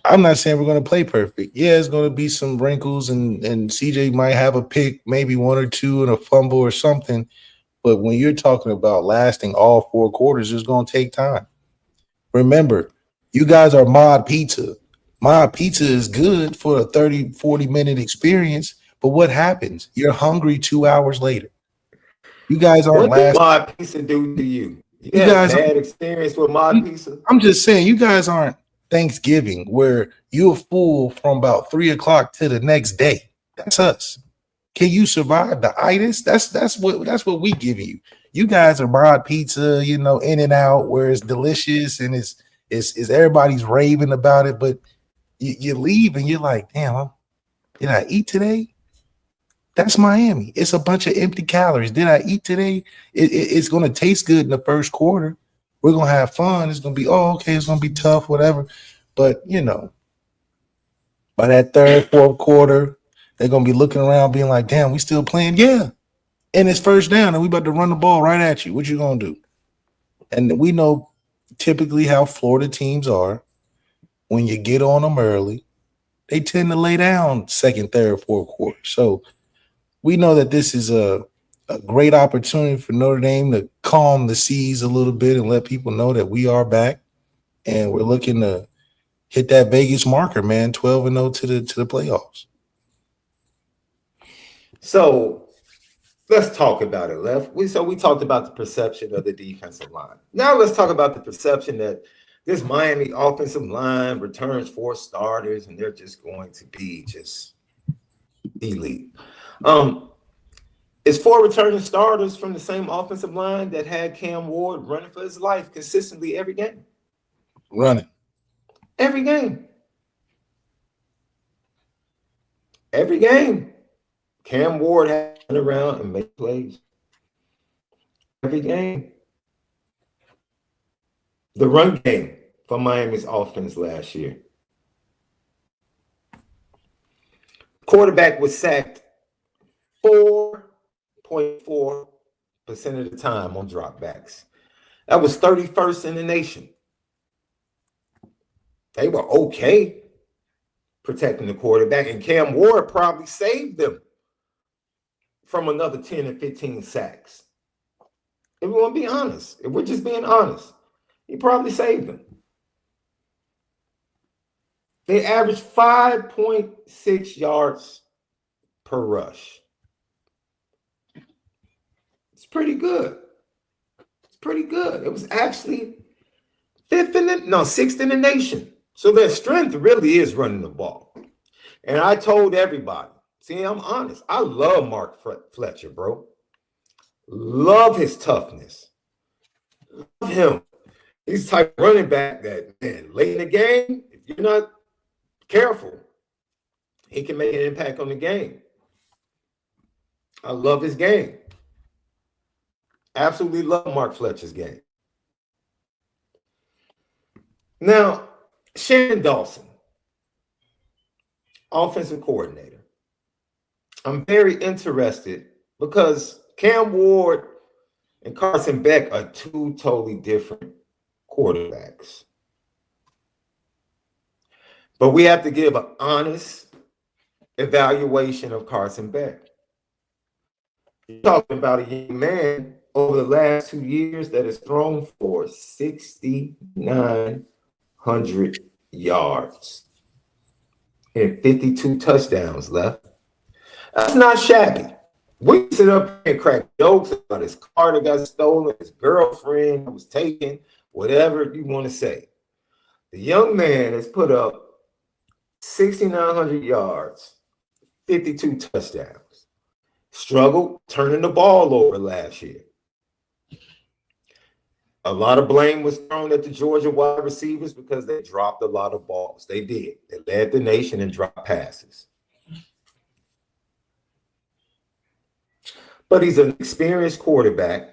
I'm not saying we're going to play perfect. Yeah, it's going to be some wrinkles, and CJ might have a pick, maybe one or two, and a fumble or something. But when you're talking about lasting all 4 quarters, it's going to take time. Remember, you guys are mod pizza. Mod pizza is good for a 30, 40-minute experience, but what happens? You're hungry 2 hours later. You guys aren't What did lasting. mod pizza do to you? You You had a guys, bad experience with mod pizza? I'm just saying, you guys aren't Thanksgiving where you're full from about 3 o'clock to the next day. That's us. Can you survive the itis? That's what we give you. You guys are mod pizza, you know, in and out, where it's delicious and it's everybody's raving about it, but you leave and you're like, damn, did I eat today? That's Miami. It's a bunch of empty calories. Did I eat today? It's going to taste good in the first quarter. We're going to have fun. It's going to be, okay, it's going to be tough, whatever. But, you know, by that third, fourth quarter, they're going to be looking around being like, damn, we still playing? Yeah. And it's first down, and we about to run the ball right at you. What you going to do? And we know typically how Florida teams are. When you get on them early, they tend to lay down second, third, fourth quarter. So we know that this is a great opportunity for Notre Dame to calm the seas a little bit and let people know that we are back, and we're looking to hit that Vegas marker, man, 12-0 to the playoffs. So let's talk about it, Left. We talked about the perception of the defensive line. Now let's talk about the perception that this Miami offensive line returns 4 starters, and they're just going to be just elite. Is 4 returning starters from the same offensive line that had Cam Ward running for his life consistently every game? Running. Every game. Every game. Cam Ward had to run around and make plays. Every game. The run game for Miami's offense last year. Quarterback was sacked 4.4% of the time on dropbacks. That was 31st in the nation. They were okay protecting the quarterback, and Cam Ward probably saved them from another 10 and 15 sacks. If we want to be honest, if we're just being honest, he probably saved them. They averaged 5.6 yards per rush. It's pretty good. It's pretty good. It was actually sixth in the nation. So their strength really is running the ball. And I told everybody, see, I'm honest. I love Mark Fletcher, bro. Love his toughness. Love him. He's the type of running back that, man, late in the game, if you're not careful, he can make an impact on the game. I love his game. Absolutely love Mark Fletcher's game. Now, Shannon Dawson, offensive coordinator. I'm very interested because Cam Ward and Carson Beck are 2 totally different quarterbacks. But we have to give an honest evaluation of Carson Beck. You're talking about a young man over the last 2 years that has thrown for 6,900 yards and 52 touchdowns left. That's not shabby. We sit up and crack jokes about his car that got stolen, his girlfriend that was taken, whatever you want to say. The young man has put up 6,900 yards, 52 touchdowns. Struggled turning the ball over last year. A lot of blame was thrown at the Georgia wide receivers because they dropped a lot of balls. They did. They led the nation in drop passes. But he's an experienced quarterback.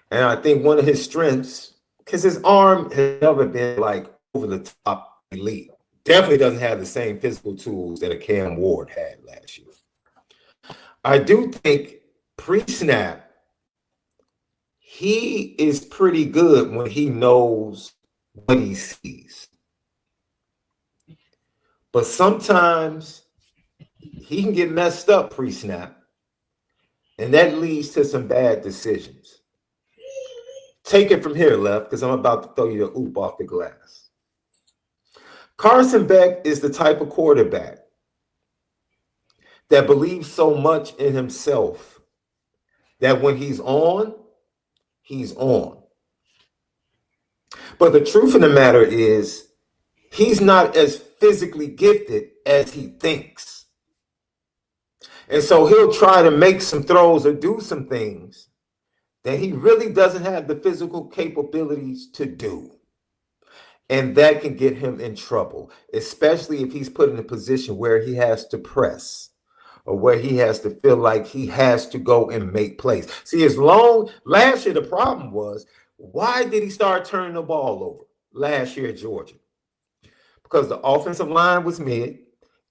And I think one of his strengths, because his arm has never been like over the top elite. Definitely doesn't have the same physical tools that a Cam Ward had last year. I do think pre-snap, he is pretty good when he knows what he sees. But sometimes he can get messed up pre-snap, and that leads to some bad decisions. Take it from here, Left, because I'm about to throw you the oop off the glass. Carson Beck is the type of quarterback that believes so much in himself that when he's on, he's on. But the truth of the matter is, he's not as physically gifted as he thinks. And so he'll try to make some throws or do some things that he really doesn't have the physical capabilities to do. And that can get him in trouble, especially if he's put in a position where he has to press or where he has to feel like he has to go and make plays. See, last year, the problem was, why did he start turning the ball over last year at Georgia? Because the offensive line was mid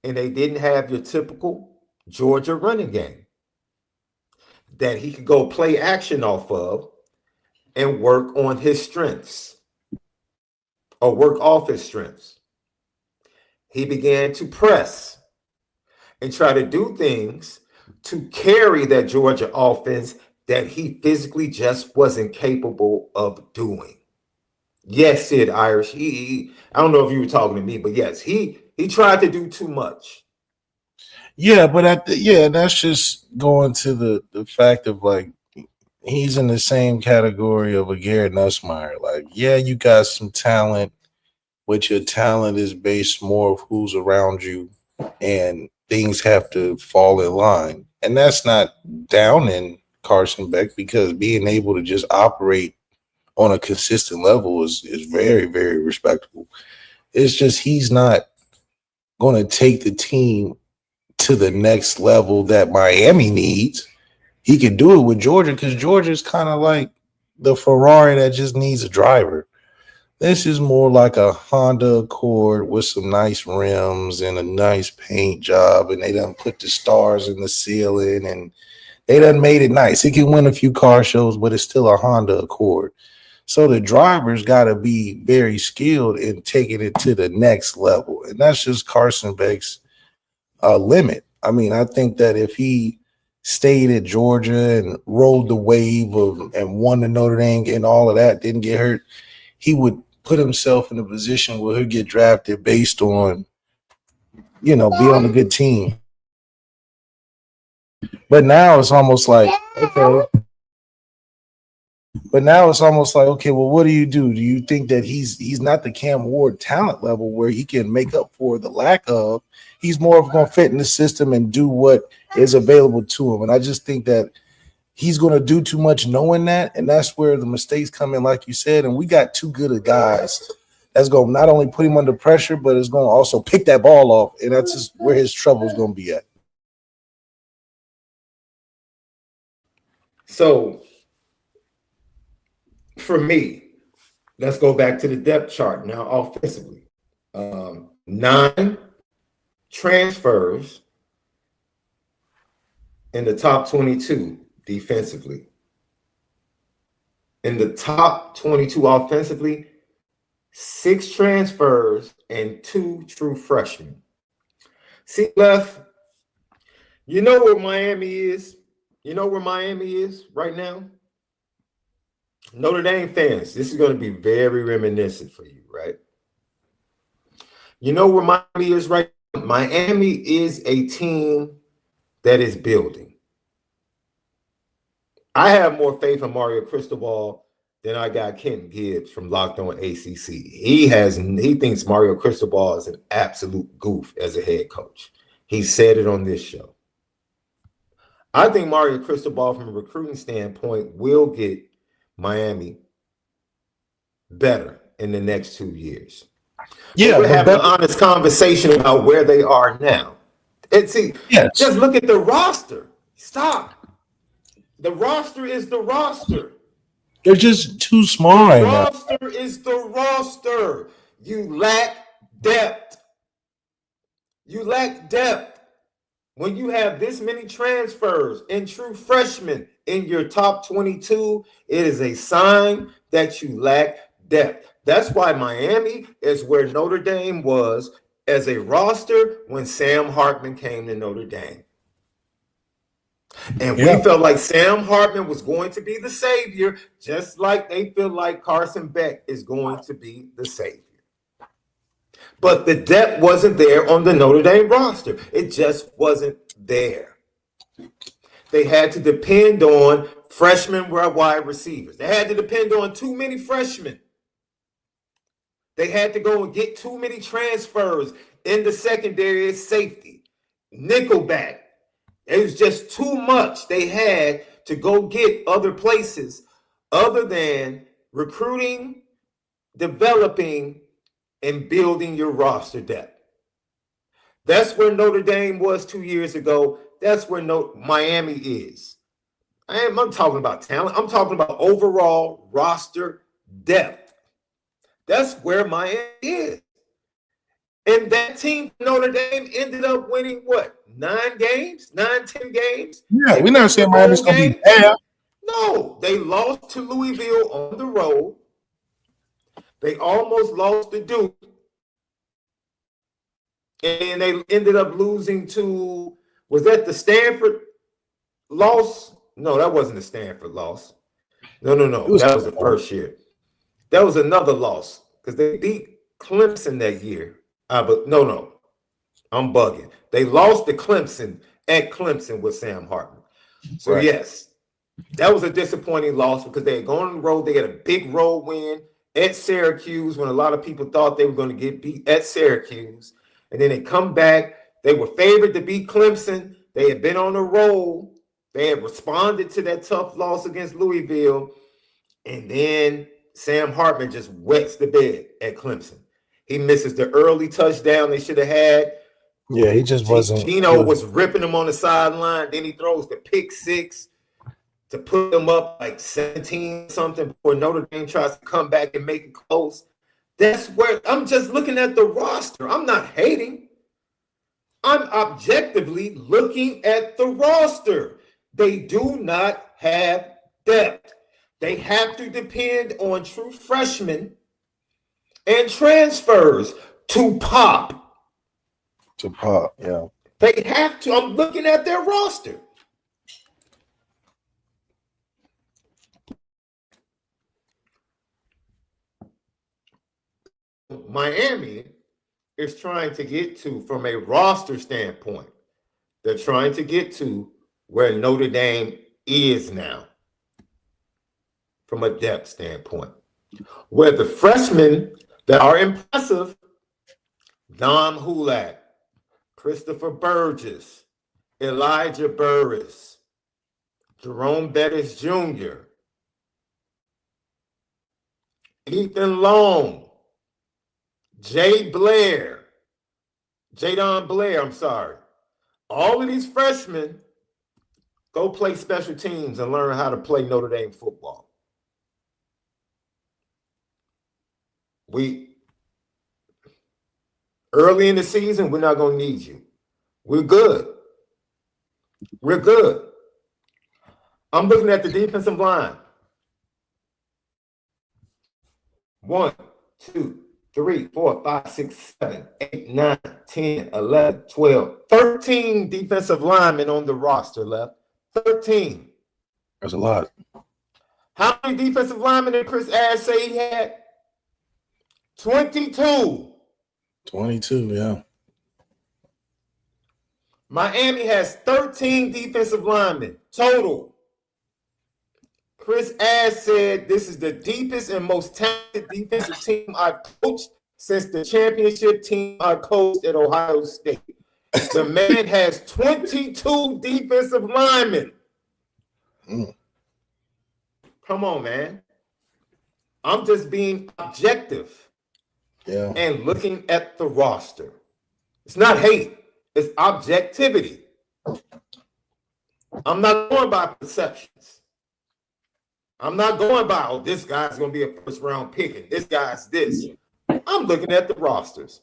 and they didn't have your typical Georgia running game that he could go play action off of and work on his strengths or work off his strengths. He began to press and try to do things to carry that Georgia offense that he physically just wasn't capable of doing. Yes, Sid Irish. I don't know if you were talking to me, but yes, he tried to do too much. Yeah, but that's just going to the fact of like he's in the same category of a Garrett Nussmeier. Like, yeah, you got some talent, but your talent is based more of who's around you, and things have to fall in line. And that's not down in Carson Beck, because being able to just operate on a consistent level is very, very respectable. It's just he's not going to take the team to the next level that Miami needs. He can do it with Georgia because Georgia's kind of like the Ferrari that just needs a driver. This is more like a Honda Accord with some nice rims and a nice paint job, and they done put the stars in the ceiling, and they done made it nice. It can win a few car shows, but it's still a Honda Accord. So the driver's got to be very skilled in taking it to the next level, and that's just Carson Beck's limit. I mean, I think that if he stayed at Georgia and rode the wave of and won the Notre Dame and all of that, didn't get hurt, he would put himself in a position where he'll get drafted based on, be on a good team. But now it's almost like, okay. Well, what do you do? Do you think that he's not the Cam Ward talent level where he can make up for the lack of? He's more of going to fit in the system and do what is available to him. And I just think that he's going to do too much knowing that, and that's where the mistakes come in, like you said. And we got too good of guys that's going to not only put him under pressure, but it's going to also pick that ball off, and that's just where his trouble is going to be at. So, for me, let's go back to the depth chart now offensively. 9 transfers in the top 22 defensively. In the top 22 offensively, 6 transfers and 2 true freshmen. See, Left, you know where Miami is? You know where Miami is right now? Notre Dame fans, this is going to be very reminiscent for you, right? You know where Miami is right now? Miami is a team that is building. I have more faith in Mario Cristobal than I got Ken Gibbs from Locked On ACC. He thinks Mario Cristobal is an absolute goof as a head coach. He said it on this show. I think Mario Cristobal, from a recruiting standpoint, will get Miami better in the next 2 years. Yeah, we're having an honest conversation about where they are now. And see, just look at the roster. Stop. The roster is the roster. They're just too small right now. The roster is the roster. You lack depth. You lack depth. When you have this many transfers and true freshmen in your top 22, it is a sign that you lack depth. That's why Miami is where Notre Dame was as a roster when Sam Hartman came to Notre Dame. And we felt like Sam Hartman was going to be the savior, just like they feel like Carson Beck is going to be the savior. But the depth wasn't there on the Notre Dame roster. It just wasn't there. They had to depend on freshmen wide receivers. They had to depend on too many freshmen. They had to go and get too many transfers in the secondary as safety, nickelback. It was just too much they had to go get other places other than recruiting, developing, and building your roster depth. That's where Notre Dame was 2 years ago. That's where Miami is. I'm talking about talent. I'm talking about overall roster depth. That's where Miami is. And that team, Notre Dame, ended up winning what? 9 games? 10 games? Yeah, we're not saying Miami's going to be bad. No, they lost to Louisville on the road. They almost lost to Duke. And they ended up losing to, was that the Stanford loss? No, that wasn't the Stanford loss. No. That was the first year. That was another loss because they beat Clemson that year. But no, I'm bugging. They lost to Clemson at Clemson with Sam Hartman. So yes, that was a disappointing loss because they had gone on the road. They had a big road win at Syracuse when a lot of people thought they were going to get beat at Syracuse. And then they come back. They were favored to beat Clemson. They had been on the roll. They had responded to that tough loss against Louisville. And then Sam Hartman just wets the bed at Clemson. He misses the early touchdown they should have had. Yeah, he just wasn't. Gino was ripping him on the sideline. Then he throws the pick six to put them up like 17 something before Notre Dame tries to come back and make it close. That's where I'm just looking at the roster. I'm not hating. I'm objectively looking at the roster. They do not have depth. They have to depend on true freshmen and transfers to pop. Yeah. They have to. I'm looking at their roster. Miami is trying to get to, from a roster standpoint, they're trying to get to where Notre Dame is now from a depth standpoint, where the freshmen that are impressive, Dom Hulak, Christopher Burgess, Elijah Burris, Jerome Bettis Jr., Ethan Long, Jadon Blair, I'm sorry. All of these freshmen go play special teams and learn how to play Notre Dame football. Early in the season, we're not going to need you. We're good. I'm looking at the defensive line. 1, 2, 3, 4, 5, 6, 7, 8, 9, 10, 11, 12, 13 defensive linemen on the roster left. 13. That's a lot. How many defensive linemen did Chris Ash say he had? 22. 22, yeah. Miami has 13 defensive linemen total. Chris Ash said this is the deepest and most talented defensive team I've coached since the championship team I coached at Ohio State. The man has 22 defensive linemen. Come on, man. I'm just being objective and looking at the roster. It's not hate. It's objectivity. I'm not going by perceptions. I'm not going by, oh, this guy's going to be a first-round pick and this guy's this. I'm looking at the rosters.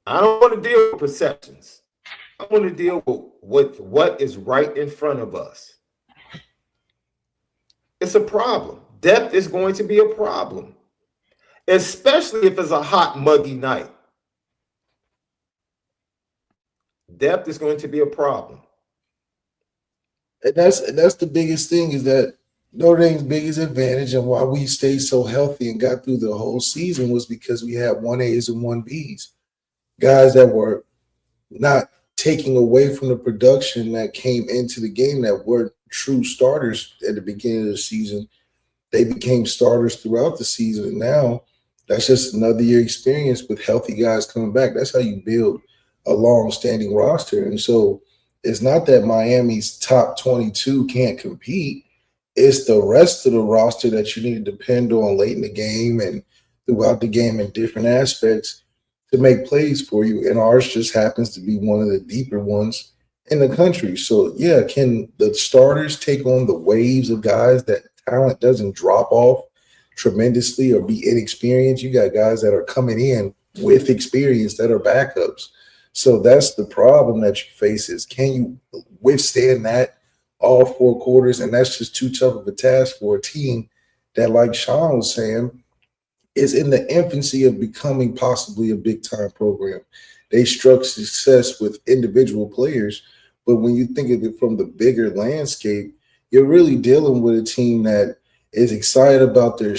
I don't want to deal with perceptions. I want to deal with what is right in front of us. It's a problem. depth is going to be a problem, especially if it's a hot, muggy night. Depth is going to be a problem. And that's the biggest thing, is that Notre Dame's biggest advantage and why we stayed so healthy and got through the whole season was because we had 1As and 1Bs. Guys that were not taking away from the production that came into the game, that were true starters at the beginning of the season. They became starters throughout the season. And now that's just another year experience with healthy guys coming back. That's how you build a long-standing roster. And so it's not that Miami's top 22 can't compete. It's the rest of the roster that you need to depend on late in the game and throughout the game in different aspects to make plays for you. And ours just happens to be one of the deeper ones in the country. So, yeah, can the starters take on the waves of guys that talent doesn't drop off tremendously or be inexperienced? You got guys that are coming in with experience that are backups. So that's the problem that you face, is can you withstand that all 4 quarters? And that's just too tough of a task for a team that, like Sean was saying, is in the infancy of becoming possibly a big-time program. They struck success with individual players, but when you think of it from the bigger landscape, you're really dealing with a team that is excited about their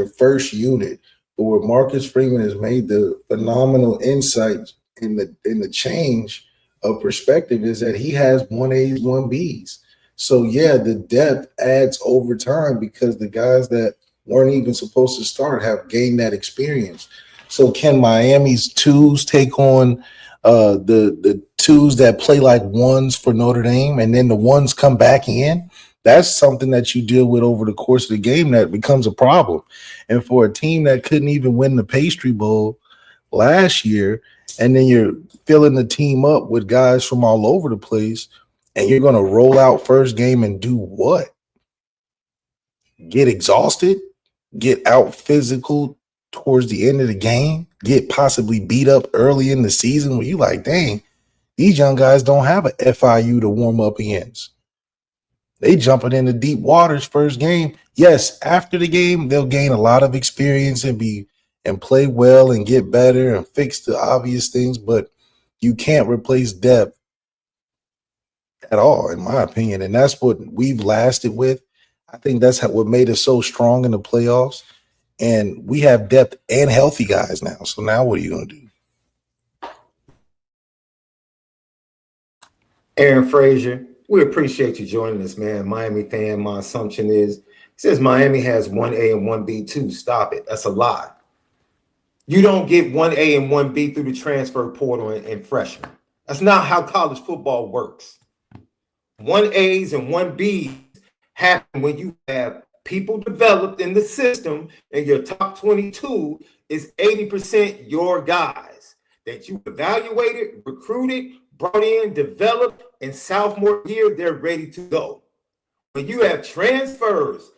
first unit. But what Marcus Freeman has made the phenomenal insight in the change of perspective is that he has 1As, 1Bs. So, yeah, the depth adds over time because the guys that weren't even supposed to start have gained that experience. So can Miami's twos take on the twos that play like ones for Notre Dame, and then the ones come back in? That's something that you deal with over the course of the game that becomes a problem. And for a team that couldn't even win the Pastry Bowl last year, and then you're filling the team up with guys from all over the place, and you're going to roll out first game and do what? Get exhausted? Get out physical towards the end of the game? Get possibly beat up early in the season where you like, dang, these young guys don't have a FIU to warm up against. They jumping into deep waters first game. Yes, after the game, they'll gain a lot of experience and play well and get better and fix the obvious things, but you can't replace depth at all, in my opinion. And that's what we've lasted with. I think that's what made us so strong in the playoffs. And we have depth and healthy guys now. So now what are you going to do? Aaron Frazier, we appreciate you joining us, man. Miami fan, my assumption is, says Miami has 1A and 1B too. Stop it. That's a lie. You don't get 1A and 1B through the transfer portal and freshmen. That's not how college football works. 1As and 1Bs happen when you have people developed in the system and your top 22 is 80% your guys that you evaluated, recruited, brought in, developed, and sophomore year, they're ready to go. When you have transfers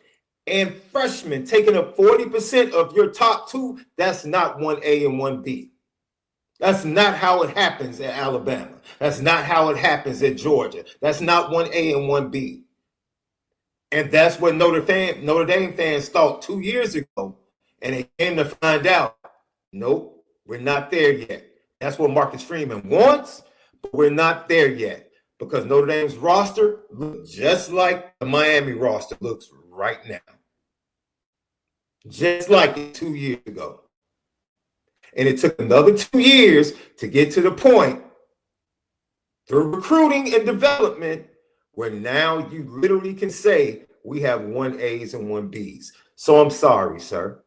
and freshmen taking up 40% of your top 2, that's not 1A and 1B. That's not how it happens at Alabama. That's not how it happens at Georgia. That's not 1A and 1B. And that's what Notre Dame fans thought 2 years ago. And they came to find out, nope, we're not there yet. That's what Marcus Freeman wants, but we're not there yet. Because Notre Dame's roster looks just like the Miami roster looks right now. Just like it 2 years ago. And it took another 2 years to get to the point through recruiting and development where now you literally can say we have 1As and 1Bs. So I'm sorry, sir.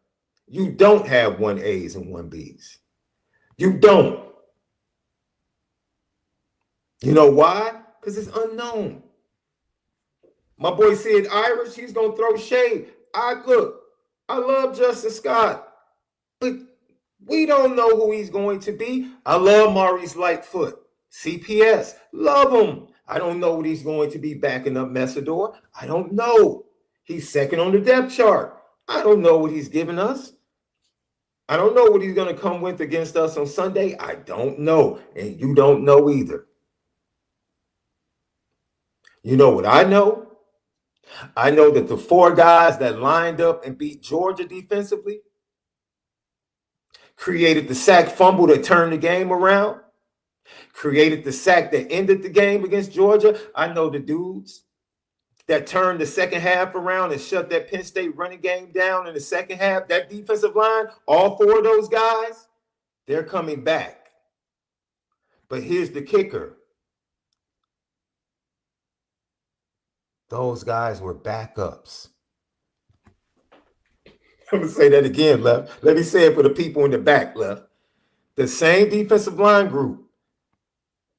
You don't have 1As and 1Bs. You don't. You know why? Because it's unknown. My boy Sid Irish, he's going to throw shade. I love Justin Scott, but we don't know who he's going to be. I love Maurice Lightfoot. CPS, love him. I don't know what he's going to be backing up Messidor. I don't know. He's second on the depth chart. I don't know what he's giving us. I don't know what he's going to come with against us on Sunday. I don't know. And you don't know either. You know what I know? I know that the 4 guys that lined up and beat Georgia defensively created the sack fumble that turned the game around, created the sack that ended the game against Georgia. I know the dudes that turned the second half around and shut that Penn State running game down in the second half. That defensive line, all 4 of those guys, they're coming back. But here's the kicker. Those guys were backups. I'm going to say that again, Left. Let me say it for the people in the back, Left. The same defensive line group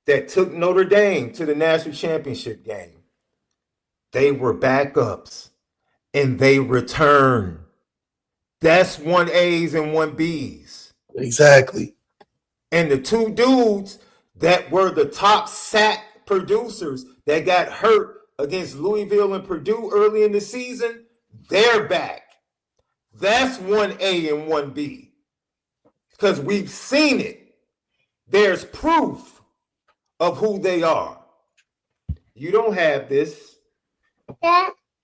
that took Notre Dame to the national championship game, they were backups, and they returned. That's 1As and 1Bs. Exactly. And the 2 dudes that were the top sack producers that got hurt against Louisville and Purdue early in the season, they're back. That's 1A and 1B. Because we've seen it. There's proof of who they are. You don't have this.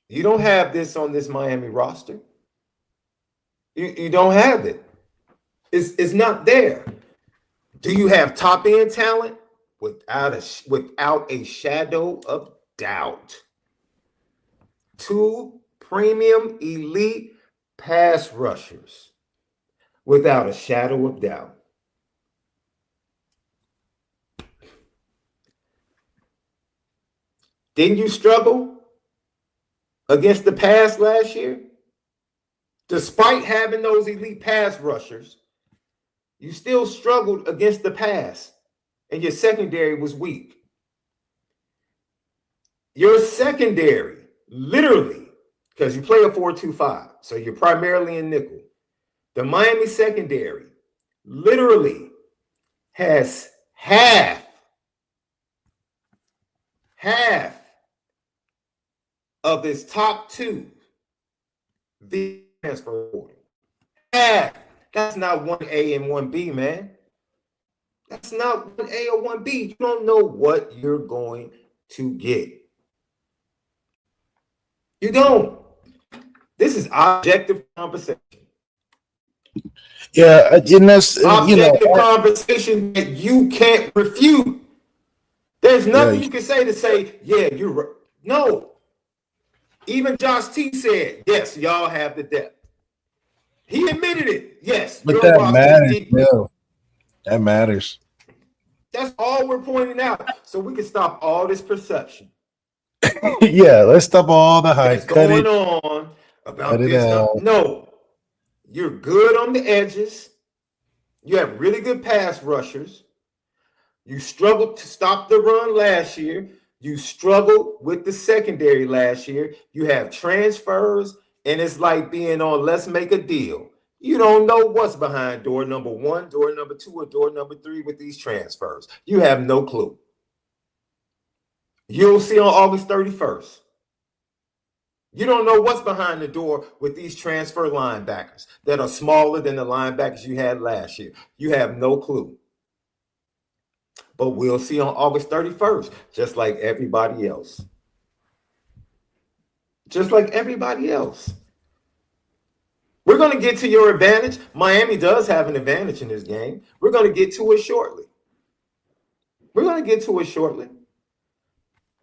You don't have this on this Miami roster. You don't have it. It's not there. Do you have top end talent? Without a shadow of doubt. 2 premium elite pass rushers, without a shadow of doubt. Didn't you struggle against the pass last year? Despite having those elite pass rushers, you still struggled against the pass, and your secondary was weak. Your secondary, literally, because you play a 4-2-5, so you're primarily in nickel. The Miami secondary literally has half of its top 2 the transfer portal. Half. That's not 1A and 1B, man. That's not 1A or 1B. You don't know what you're going to get. You don't. This is objective conversation. Yeah, and that's objective conversation that you can't refute. There's nothing you can say, yeah, you're right. No. Even Josh T said, yes, y'all have the depth. He admitted it. Yes. But that matters. Yeah, that matters. That's all we're pointing out. So we can stop all this perception. Yeah, let's stop all the hype. Cut going on about this. No, you're good on the edges. You have really good pass rushers. You struggled to stop the run last year. You struggled with the secondary last year. You have transfers, and it's like being on let's make a deal. You don't know what's behind door number 1, door number 2, or door number 3 with these transfers. You have no clue. You'll see on August 31st. You don't know what's behind the door with these transfer linebackers that are smaller than the linebackers you had last year. You have no clue. But we'll see on August 31st, just like everybody else. Just like everybody else. We're going to get to your advantage. Miami does have an advantage in this game. We're going to get to it shortly.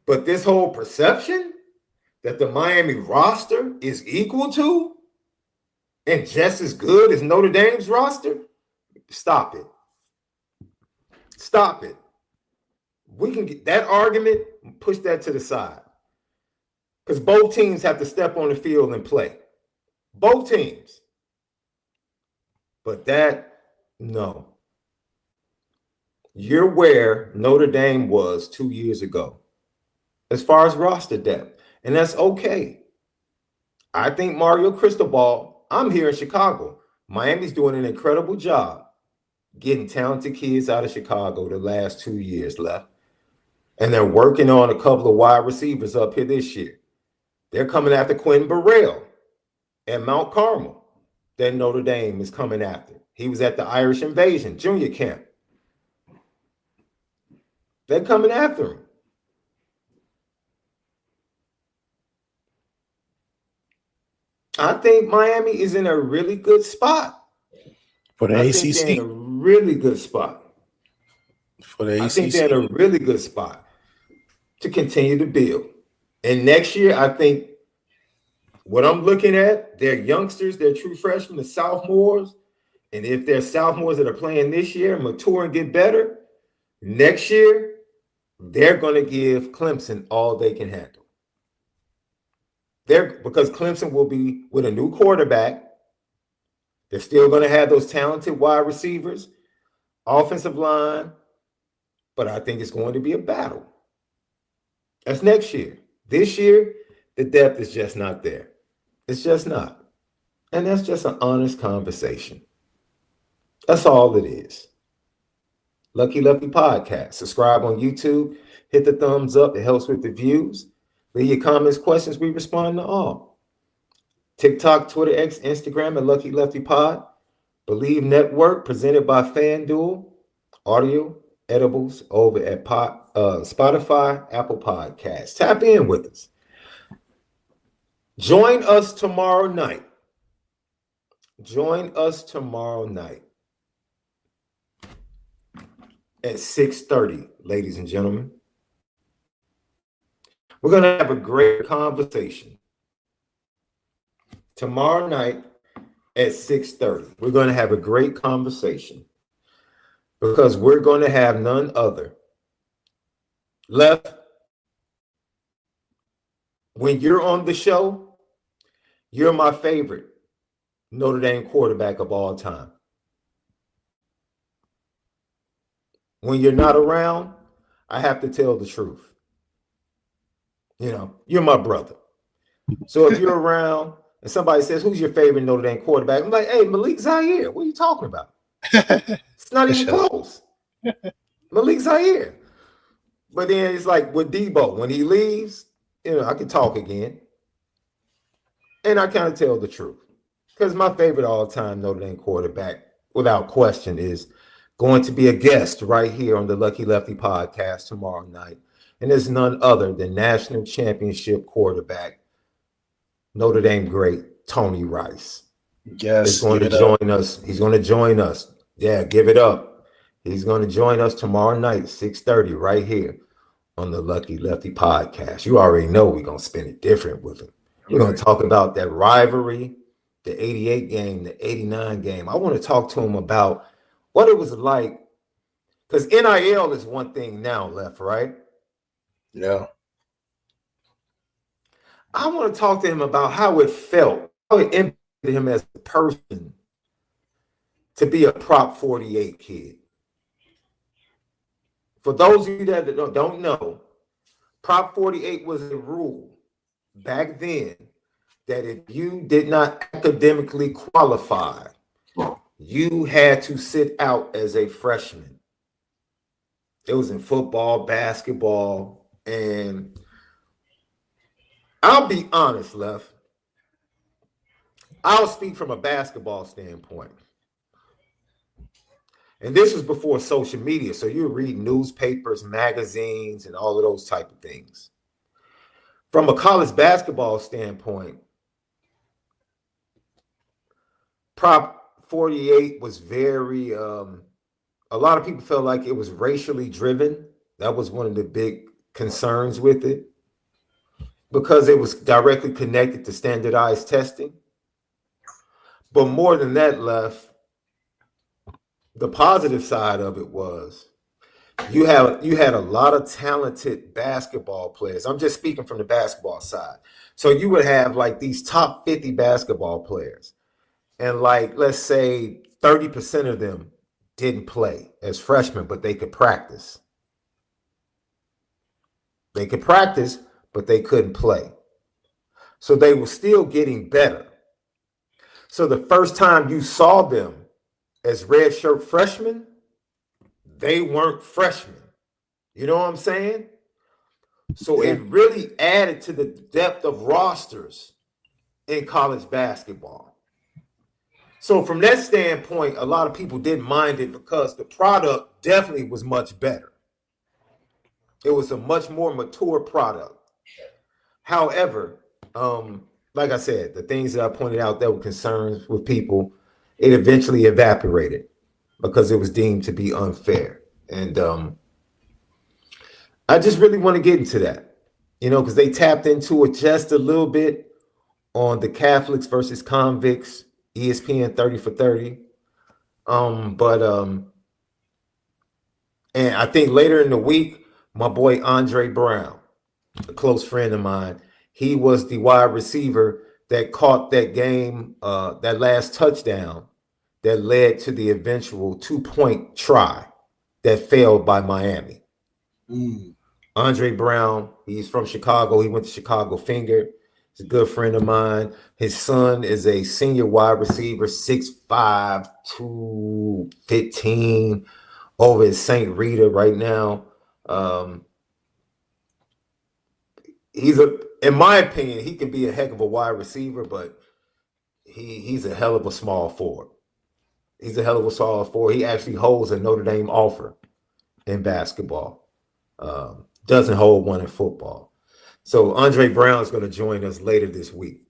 But this whole perception that the Miami roster is equal to and just as good as Notre Dame's roster, stop it. Stop it. We can get that argument, push that to the side. Because both teams have to step on the field and play. Both teams. But that, no. You're where Notre Dame was 2 years ago as far as roster depth. And that's okay. I think Mario Cristobal, I'm here in Chicago. Miami's doing an incredible job getting talented kids out of Chicago the last 2 years left. And they're working on a couple of wide receivers up here this year. They're coming after Quentin Burrell at Mount Carmel that Notre Dame is coming after. He was at the Irish Invasion junior camp. They're coming after him. I think Miami is in a really good spot. For the I think they're in ACC? a really good spot. For the I think they're in ACC? a really good spot to continue to build. And next year, I think what I'm looking at, they're youngsters, they're true freshmen, the sophomores. And if they're sophomores that are playing this year, mature and get better, next year, they're going to give Clemson all they can handle. Because Clemson will be with a new quarterback. They're still going to have those talented wide receivers, offensive line, but I think it's going to be a battle. That's next year. This year, the depth is just not there. It's just not. And that's just an honest conversation. That's all it is. Lucky Lefty Podcast. Subscribe on YouTube. Hit the thumbs up. It helps with the views. Leave your comments, questions. We respond to all. TikTok, Twitter, X, Instagram at Lucky Lefty Pod. Bleav Network, presented by FanDuel. Audio edibles over at Spotify, Apple Podcasts. Tap in with us. Join us tomorrow night. Join us tomorrow night at 6:30, ladies and gentlemen. We're going to have a great conversation. Tomorrow night at 6:30, we're going to have a great conversation because we're going to have none other. Left, when you're on the show, you're my favorite Notre Dame quarterback of all time. When you're not around, I have to tell the truth. You know, you're my brother. So if you're around and somebody says, who's your favorite Notre Dame quarterback? I'm like, hey, Malik ZAIRE. What are you talking about? It's not even close. Malik ZAIRE. But then it's like with Debo, when he leaves, you know, I can talk again. And I kind of tell the truth. Because my favorite all-time Notre Dame quarterback, without question, is going to be a guest right here on the Lucky Lefty Podcast tomorrow night. And it's none other than national championship quarterback, Notre Dame great, Tony Rice. Yes. He's going to join us. He's going to join us. Yeah, give it up. He's going to join us tomorrow night, 6:30, right here on the Lucky Lefty Podcast. You already know we're going to spin it different with him. We're going to talk about that rivalry, the 88 game, the 89 game. I want to talk to him about what it was like, because NIL is one thing now, Left, right? Yeah. I want to talk to him about how it felt, how it impacted him as a person to be a Prop 48 kid. For those of you that don't know, Prop 48 was a rule back then that if you did not academically qualify, you had to sit out as a freshman. It was in football, basketball, and I'll be honest, Left. I'll speak from a basketball standpoint. And this was before social media, so you read newspapers, magazines, and all of those type of things. From a college basketball standpoint, Prop 48 was very, a lot of people felt like it was racially driven. That was one of the big concerns with it because it was directly connected to standardized testing. But more than that, Left, the positive side of it was you had a lot of talented basketball players. I'm just speaking from the basketball side. So you would have like these top 50 basketball players. And like, let's say 30% of them didn't play as freshmen, but they could practice. They could practice, but they couldn't play. So they were still getting better. So the first time you saw them as redshirt freshmen, they weren't freshmen. You know what I'm saying? So it really added to the depth of rosters in college basketball. So from that standpoint, a lot of people didn't mind it because the product definitely was much better. It was a much more mature product. However, like I said, the things that I pointed out that were concerns with people, it eventually evaporated because it was deemed to be unfair. And I just really want to get into that, because they tapped into it just a little bit on the Catholics versus convicts, ESPN 30 for 30. And I think later in the week, my boy Andre Brown, a close friend of mine, he was the wide receiver that caught that game, that last touchdown that led to the eventual 2-point try that failed by Miami. Andre Brown, he's from Chicago. He went to Chicago Finger. He's a good friend of mine. His son is a senior wide receiver, 6'5", 215, over at St. Rita right now. In my opinion, he could be a heck of a wide receiver, but he's a hell of a small forward. He's a hell of a small forward. He actually holds a Notre Dame offer in basketball. Doesn't hold one in football. So Andre Brown is going to join us later this week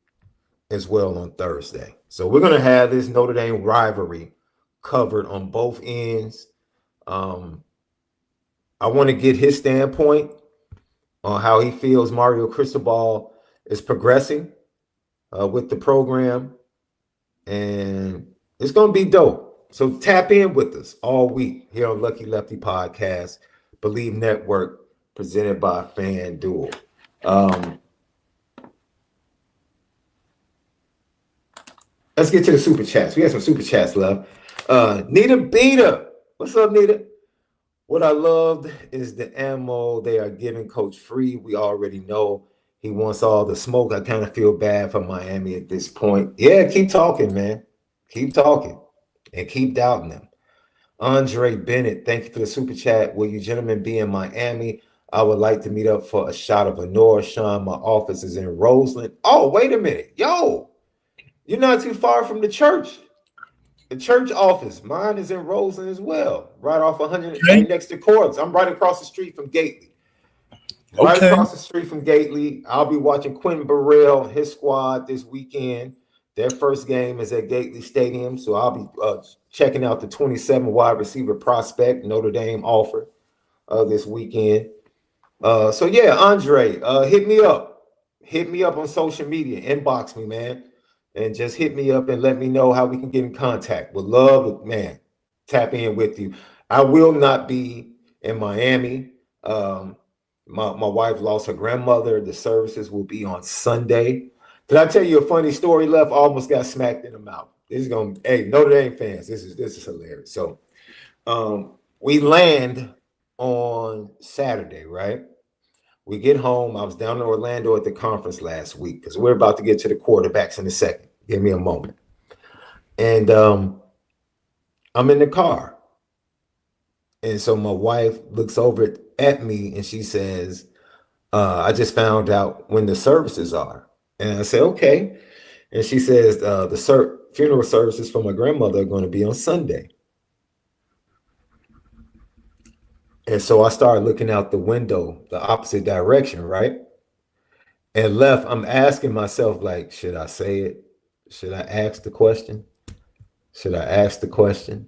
as well on Thursday. So we're going to have this Notre Dame rivalry covered on both ends. I want to get his standpoint on how he feels Mario Cristobal is progressing with the program. And it's going to be dope. So tap in with us all week here on Lucky Lefty Podcast, Bleav Network, presented by FanDuel. Let's get to the super chats. We got some super chats left. Nita Beta. What's up, Nita? What I loved is the ammo they are giving Coach Free. We already know he wants all the smoke. I kind of feel bad for Miami at this point. Yeah, keep talking, man. Keep talking and keep doubting them. Andre Bennett, thank you for the super chat. Will you gentlemen be in Miami? I would like to meet up for a shot of ONORA. Sean, my office is in Roseland. Oh, wait a minute. Yo, you're not too far from the church. The church office. Mine is in Roseland as well. Right off 100, right next to Cords. I'm right across the street from Gately. Right across the street from Gately. I'll be watching Quentin Burrell and his squad this weekend. Their first game is at Gately Stadium. So I'll be checking out the 27 wide receiver prospect Notre Dame offer this weekend. So yeah, Andre, hit me up. Hit me up on social media. Inbox me, man. And just hit me up and let me know how we can get in contact. Would love to, man, tap in with you. I will not be in Miami. My wife lost her grandmother. The services will be on Sunday. Can I tell you a funny story? Left almost got smacked in the mouth. This is gonna, hey, Notre Dame fans, this is hilarious. So we land on Saturday, right? We get home. I was down in Orlando at the conference last week because we're about to get to the quarterbacks in a second. Give me a moment. And I'm in the car. And so my wife looks over at me and she says, I just found out when the services are. And I say, okay. And she says, the funeral services for my grandmother are going to be on Sunday. And so I started looking out the window, the opposite direction, right? And left, I'm asking myself, like, should I say it? Should I ask the question? Should I ask the question?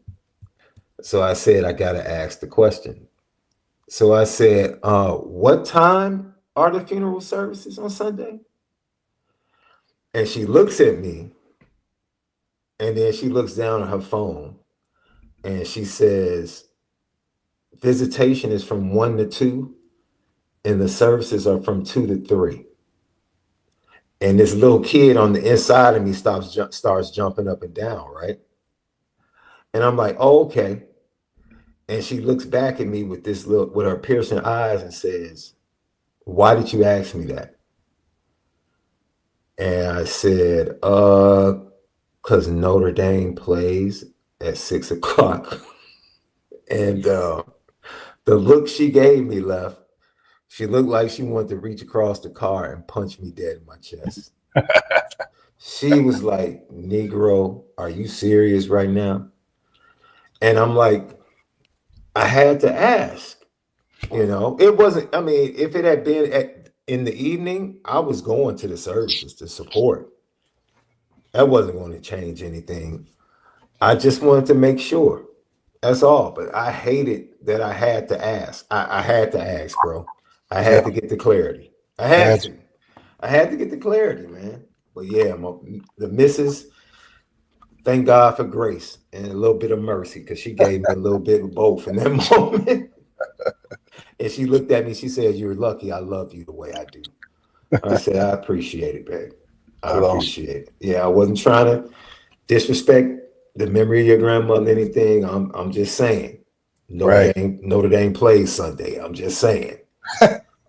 So I said, I got to ask the question. So I said, what time are the funeral services on Sunday? And she looks at me, and then she looks down at her phone, and she says, visitation is from 1 to 2, and the services are from 2 to 3. And this little kid on the inside of me starts jumping up and down, right? And I'm like, oh, okay. And she looks back at me with with her piercing eyes and says, why did you ask me that? And I said, because Notre Dame plays at 6 o'clock. And the look she gave me left, she looked like she wanted to reach across the car and punch me dead in my chest. She was like, Negro, are you serious right now? And I'm like, I had to ask. It wasn't, I mean, if it had been in the evening, I was going to the services to support. That wasn't going to change anything. I just wanted to make sure. That's all. But I hated that I had to ask. I had to ask, bro. I had to get the clarity. I had to. I had to get the clarity, man. But yeah, the missus, thank God for grace and a little bit of mercy, because she gave me a little bit of both in that moment. And she looked at me, she said, "You're lucky I love you the way I do." I said, "I appreciate it, babe. I appreciate it." Yeah, I wasn't trying to disrespect the memory of your grandmother, anything. I'm just saying. Notre Dame plays Sunday. I'm just saying.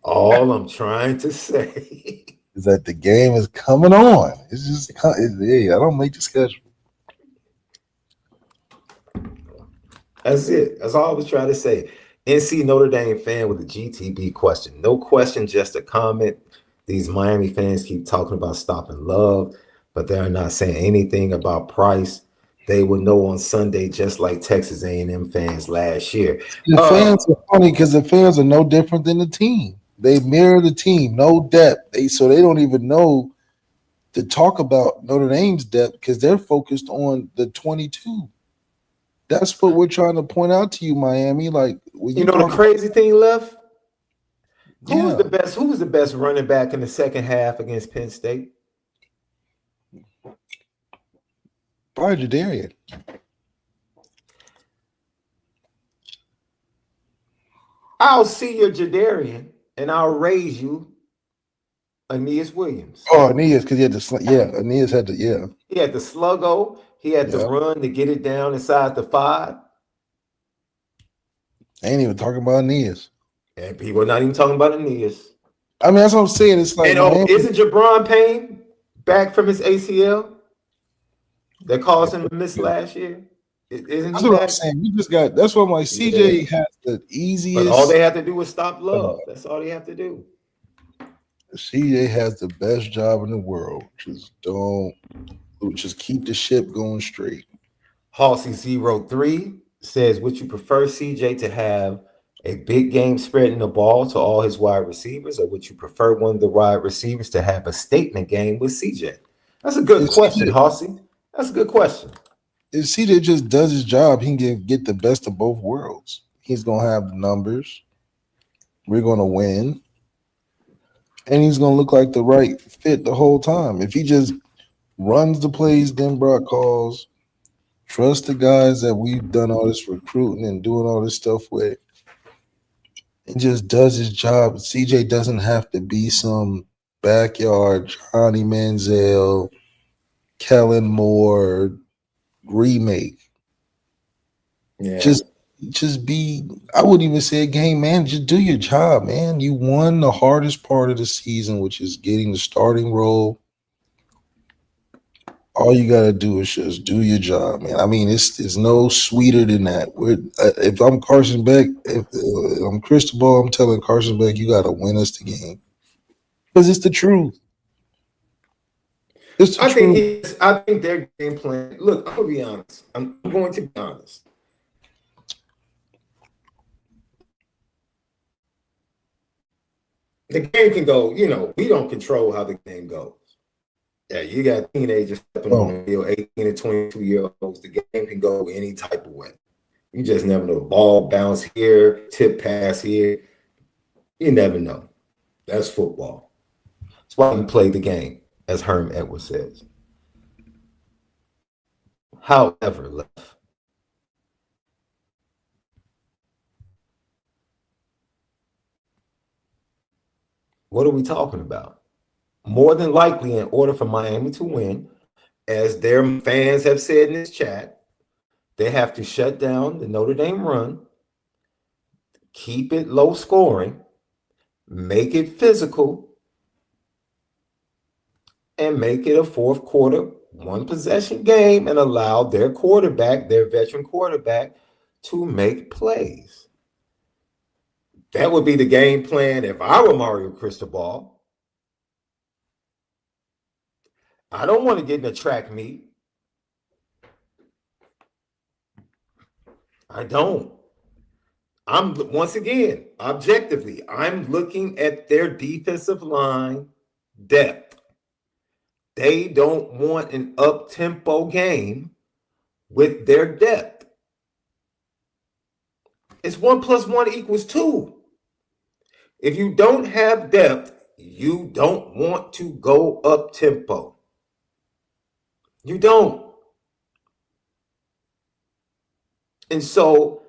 All I'm trying to say is that the game is coming on. It's just, I don't make the schedule. That's it. That's all I was trying to say. NC Notre Dame fan with a GTB question. No question, just a comment. These Miami fans keep talking about stopping Love, but they're not saying anything about Price. They will know on Sunday, just like Texas A&M fans last year. The fans are funny because the fans are no different than the team. They mirror the team, no depth. So they don't even know to talk about Notre Dame's depth because they're focused on the 22. That's what we're trying to point out to you, Miami. Like, when you know, the crazy thing left. Who was the best? Who was the best running back in the second half against Penn State? Probably Jadarian. I'll see your Jadarian, and I'll raise you Aeneas Williams. Oh, Aeneas, because he had the Aeneas had the He had the sluggo. He had the run to get it down inside the 5. I ain't even talking about Aeneas. And people are not even talking about Aeneas. I mean, that's what I'm saying. It's like, isn't Jabron Payne back from his ACL that caused him to miss last year? Isn't that's what I'm saying. We just got. That's what I'm like. CJ has the easiest. But all they have to do is stop Love. That's all they have to do. CJ has the best job in the world. Just keep the ship going straight. Halsey03 says, would you prefer CJ to have a big game spreading the ball to all his wide receivers, or would you prefer one of the wide receivers to have a statement game with CJ? That's a good question, Halsey. That's a good question. If CJ just does his job, he can get the best of both worlds. He's going to have the numbers. We're going to win. And he's going to look like the right fit the whole time. If he just runs the plays then Brock calls, trust the guys that we've done all this recruiting and doing all this stuff with, and just does his job. CJ doesn't have to be some backyard Johnny Manziel, Kellen Moore remake. Yeah. Just be, I wouldn't even say a game manager. Just do your job, man. You won the hardest part of the season, which is getting the starting role. All you got to do is just do your job, man. I mean, it's no sweeter than that. If I'm Carson Beck, if I'm Cristobal, I'm telling Carson Beck, you got to win us the game. Because it's the truth. It's the truth. I think their game plan, look, I'm going to be honest. I'm going to be honest. The game can go, we don't control how the game goes. Yeah, you got teenagers stepping on the field, 18 and 22-year-olds. The game can go any type of way. You just never know. Ball bounce here, tip pass here. You never know. That's football. That's why you play the game, as Herm Edwards says. However, left. What are we talking about? More than likely, in order for Miami to win, as their fans have said in this chat, they have to shut down the Notre Dame run, keep it low scoring, make it physical, and make it a fourth quarter, one possession game, and allow their quarterback, their veteran quarterback, to make plays. That would be the game plan if I were Mario Cristobal. I don't want to get in a track meet. I don't. once again, objectively, I'm looking at their defensive line depth. They don't want an up-tempo game with their depth. It's 1 + 1 = 2. If you don't have depth, you don't want to go up-tempo. You don't. And so,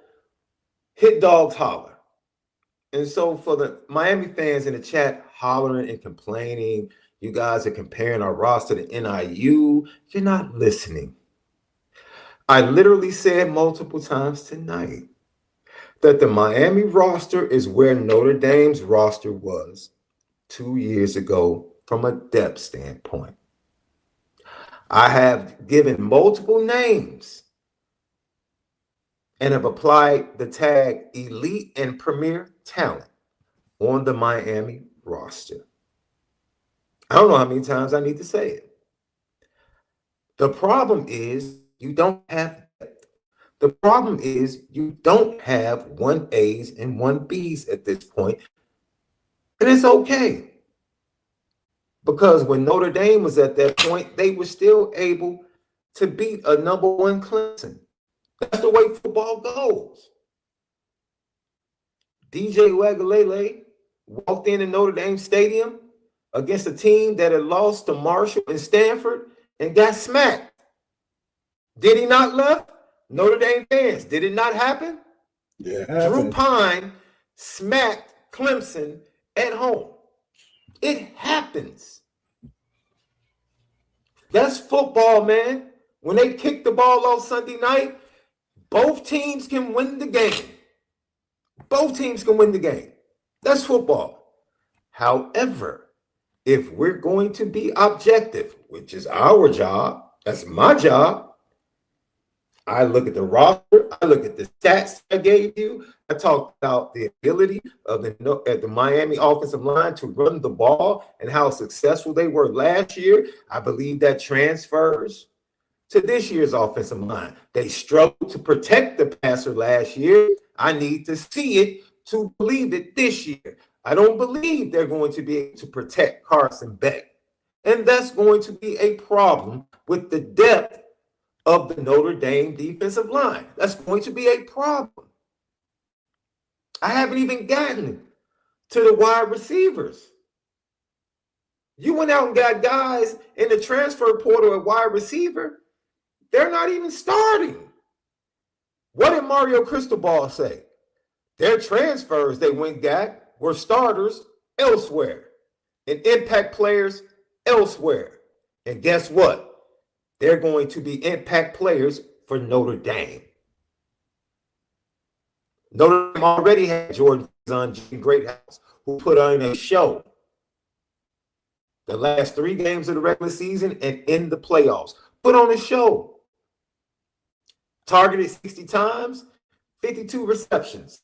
hit dogs holler. And so for the Miami fans in the chat hollering and complaining, you guys are comparing our roster to NIU. You're not listening. I literally said multiple times tonight that the Miami roster is where Notre Dame's roster was 2 years ago from a depth standpoint. I have given multiple names and have applied the tag elite and premier talent on the Miami roster. I don't know how many times I need to say it. The problem is you don't have depth. The problem is you don't have 1As and 1Bs at this point. And it's okay. Because when Notre Dame was at that point, they were still able to beat a #1 Clemson. That's the way football goes. DJ Uiagalelei walked into Notre Dame Stadium against a team that had lost to Marshall and Stanford and got smacked. Did he not left? Notre Dame fans, did it not happen? Yeah. Drew Pine smacked Clemson at home. It happens. That's football, man. When they kick the ball off Sunday night, both teams can win the game. Both teams can win the game. That's football. However, if we're going to be objective, which is our job, that's my job, I look at the roster, I look at the stats I gave you, I talked about the ability of the Miami offensive line to run the ball and how successful they were last year. I believe that transfers to this year's offensive line. They struggled to protect the passer last year. I need to see it to believe it this year. I don't believe they're going to be able to protect Carson Beck. And that's going to be a problem with the depth of the Notre Dame defensive line. That's going to be a problem. I haven't even gotten to the wide receivers. You went out and got guys in the transfer portal at wide receiver. They're not even starting. What did Mario Cristobal say? Their transfers they went and got were starters elsewhere and impact players elsewhere. And guess what? They're going to be impact players for Notre Dame. Notre Dame already had Jordan Son, Greathouse, who put on a show the last 3 games of the regular season and in the playoffs. Put on a show. Targeted 60 times, 52 receptions,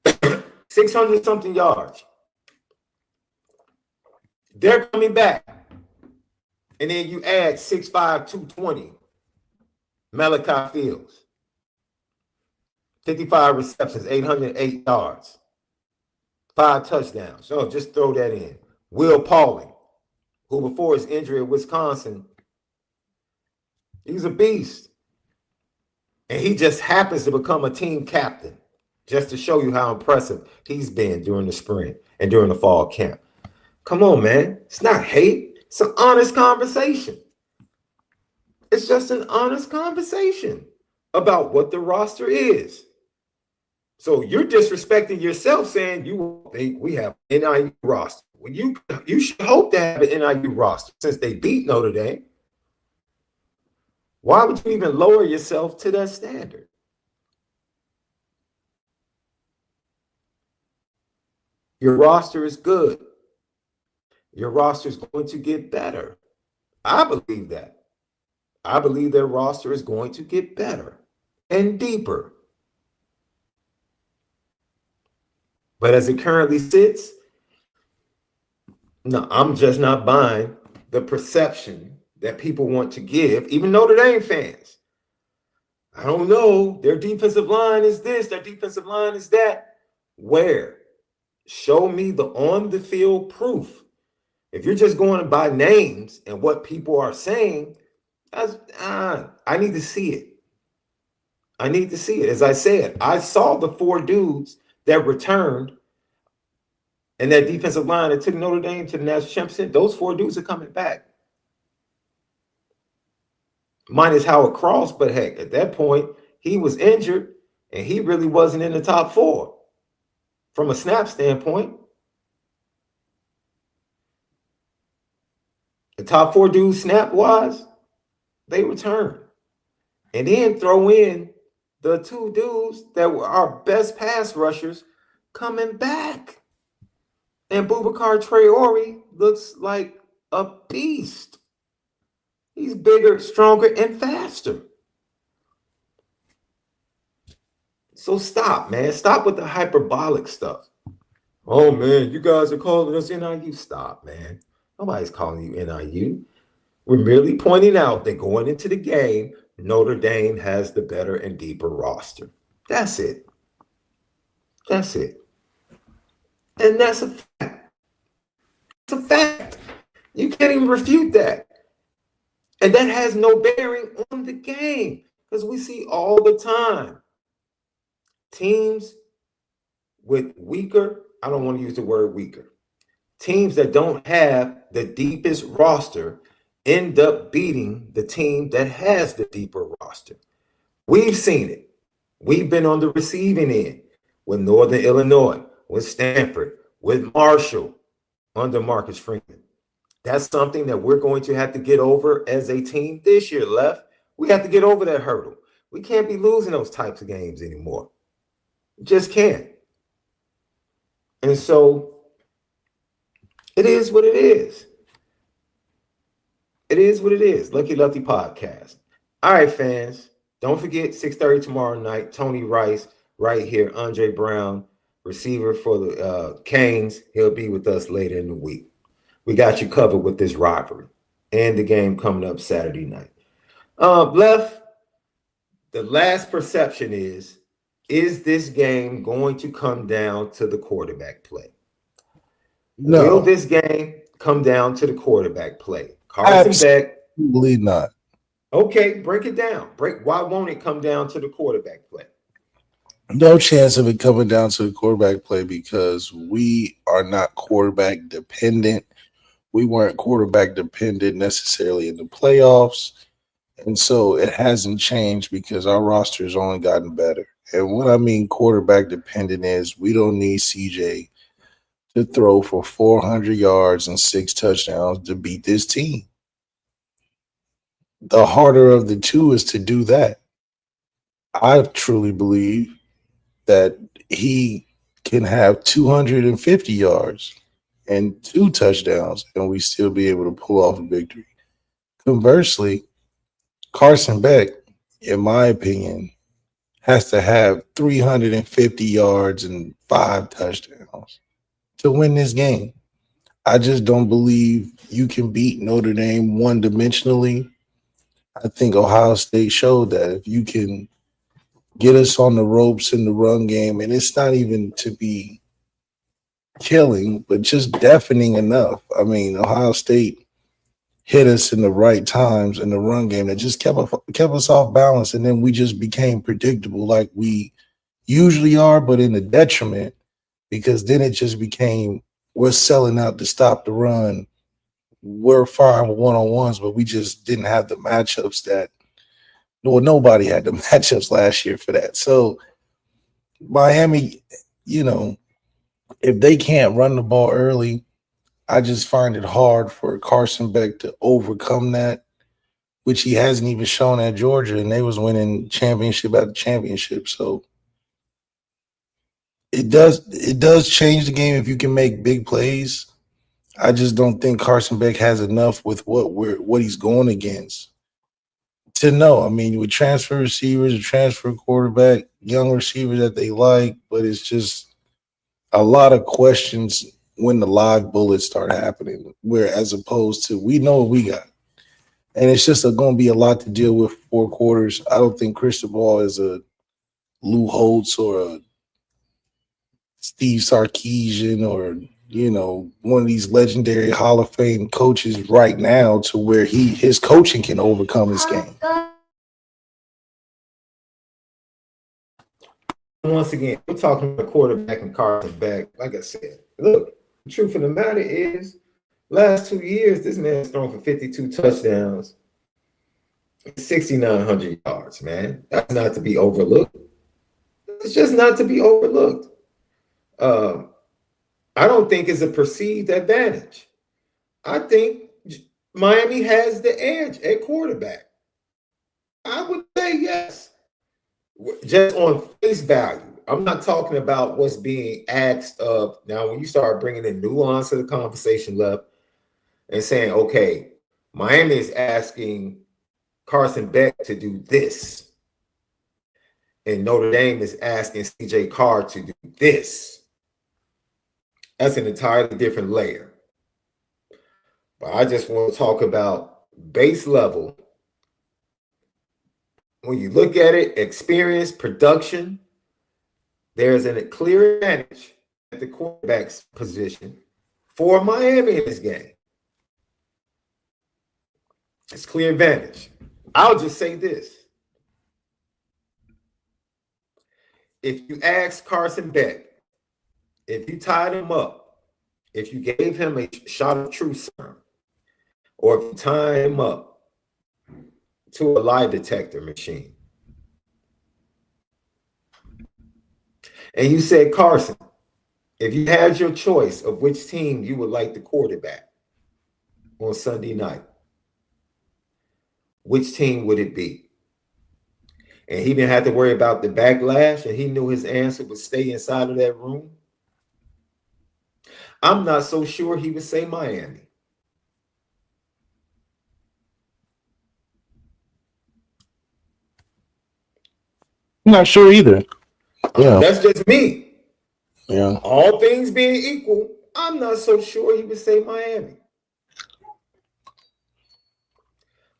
600-something yards. They're coming back. And then you add 6'5", 220, MALIK Fields. 55 receptions, 808 yards. 5 touchdowns. So just throw that in. Will Pauling, who before his injury at Wisconsin, he's a beast. And he just happens to become a team captain, just to show you how impressive he's been during the spring and during the fall camp. Come on, man. It's not hate. It's an honest conversation. It's just an honest conversation about what the roster is. So you're disrespecting yourself saying you think we have an NIU roster. Well, you should hope to have an NIU roster since they beat Notre Dame. Why would you even lower yourself to that standard? Your roster is good. Your roster is going to get better. I believe that. I believe their roster is going to get better and deeper. But as it currently sits, no, I'm just not buying the perception that people want to give, even Notre Dame fans. I don't know. Their defensive line is this. Their defensive line is that. Where? Show me the on-the-field proof. If you're just going by names and what people are saying, I need to see it. I need to see it. As I said, I saw the 4 dudes that returned and that defensive line that took Notre Dame to the national championship. Those 4 dudes are coming back. Minus Howard Cross, but heck, at that point, he was injured and he really wasn't in the top 4 from a snap standpoint. The top 4 dudes snap-wise, they return. And then throw in the 2 dudes that were our best pass rushers coming back. And Boubacar Traore looks like a beast. He's bigger, stronger, and faster. So stop, man. Stop with the hyperbolic stuff. Oh, man, you guys are calling us NIU. Stop, man. Nobody's calling you NIU. We're merely pointing out that going into the game, Notre Dame has the better and deeper roster. That's it. That's it. And that's a fact. It's a fact. You can't even refute that. And that has no bearing on the game because we see all the time teams with weaker, I don't want to use the word weaker, teams that don't have the deepest roster end up beating the team that has the deeper roster. We've seen it. We've been on the receiving end with Northern Illinois, with Stanford, with Marshall under Marcus Freeman. That's something that we're going to have to get over as a team this year, Left. We have to get over that hurdle. We can't be losing those types of games anymore. Just can't. And so it is what it is. It is what it is. Lucky Lefty Podcast. All right, fans. Don't forget 6:30 tomorrow night. Tony Rice right here. Andre Brown, receiver for the Canes. He'll be with us later in the week. We got you covered with this rivalry and the game coming up Saturday night. Bleav, the last perception is this game going to come down to the quarterback play? No. Will this game come down to the quarterback play? Carson Beck. Absolutely not. Okay, break it down. Why won't it come down to the quarterback play? No chance of it coming down to the quarterback play because we are not quarterback dependent. We weren't quarterback dependent necessarily in the playoffs. And so it hasn't changed because our roster has only gotten better. And what I mean quarterback dependent is we don't need CJ to throw for 400 yards and 6 touchdowns to beat this team. The harder of the two is to do that. I truly believe that he can have 250 yards and 2 touchdowns and we still be able to pull off a victory. Conversely, Carson Beck, in my opinion, has to have 350 yards and 5 touchdowns to win this game. I just don't believe you can beat Notre Dame one-dimensionally. I think Ohio State showed that if you can get us on the ropes in the run game, and it's not even to be killing, but just deafening enough. I mean, Ohio State hit us in the right times in the run game that just kept us off balance, and then we just became predictable like we usually are, but in a detriment, because then it just became we're selling out to stop the run. We're firing one-on-ones, but we just didn't have the matchups that – well, nobody had the matchups last year for that. So Miami, if they can't run the ball early, I just find it hard for Carson Beck to overcome that, which he hasn't even shown at Georgia, and they was winning championship after championship. So it does change the game if you can make big plays. I just don't think Carson Beck has enough with what he's going against to know. I mean, with transfer receivers, a transfer quarterback, young receivers that they like, but it's just a lot of questions when the live bullets start happening, where as opposed to we know what we got. And it's just going to be a lot to deal with 4 quarters. I don't think Cristobal is a Lou Holtz or a Steve Sarkisian or, one of these legendary Hall of Fame coaches right now to where his coaching can overcome this game. Once again, we're talking about quarterback and Carson back. Like I said, look, the truth of the matter is, last 2 years, this man's thrown for 52 touchdowns, 6,900 yards, man. That's not to be overlooked. It's just not to be overlooked. I don't think it's a perceived advantage. I think Miami has the edge at quarterback. I would say yes. Just on face value. I'm not talking about what's being asked of. Now, when you start bringing in nuance to the conversation, Left, and saying, okay, Miami is asking Carson Beck to do this, and Notre Dame is asking CJ CARR to do this. That's an entirely different layer. But I just want to talk about base level. When you look at it, experience, production, there's a clear advantage at the quarterback's position for Miami in this game. It's clear advantage. I'll just say this. If you ask Carson Beck, if you tied him up, if you gave him a shot of truth serum, or if you tied him up to a lie detector machine, and you said, Carson, if you had your choice of which team you would like the quarterback on Sunday night, which team would it be? And he didn't have to worry about the backlash, and he knew his answer would stay inside of that room. I'm not so sure he would say Miami. I'm not sure either. Yeah. That's just me. Yeah. All things being equal, I'm not so sure he would say Miami.